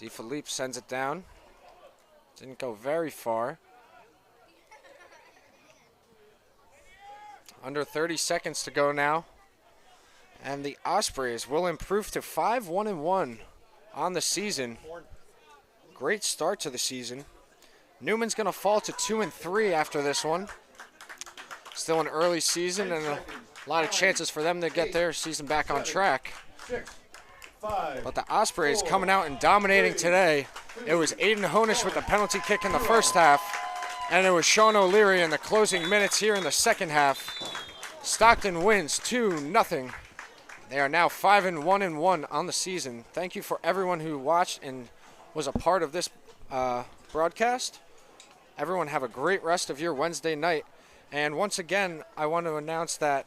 DeFilippe sends it down. Didn't go very far. Under 30 seconds to go now. And the Ospreys will improve to 5-1-1 on the season. Great start to the season. Neumann's going to fall to 2-3 after this one. Still an early season and a lot of chances for them to get their season back on track. But the Ospreys coming out and dominating today. It was Aiden Honish with the penalty kick in the first half, and it was Sean O'Leary in the closing minutes here in the second half. Stockton wins 2-0. They are now 5-1-1 on the season. Thank you for everyone who watched and was a part of this broadcast. Everyone have a great rest of your Wednesday night. And once again, I want to announce that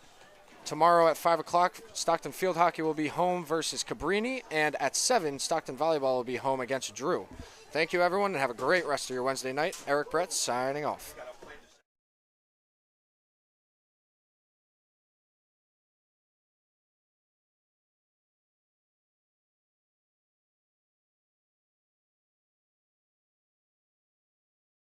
tomorrow at 5 o'clock, Stockton Field Hockey will be home versus Cabrini, and at 7, Stockton Volleyball will be home against Drew. Thank you, everyone, and have a great rest of your Wednesday night. Eric Brett signing off.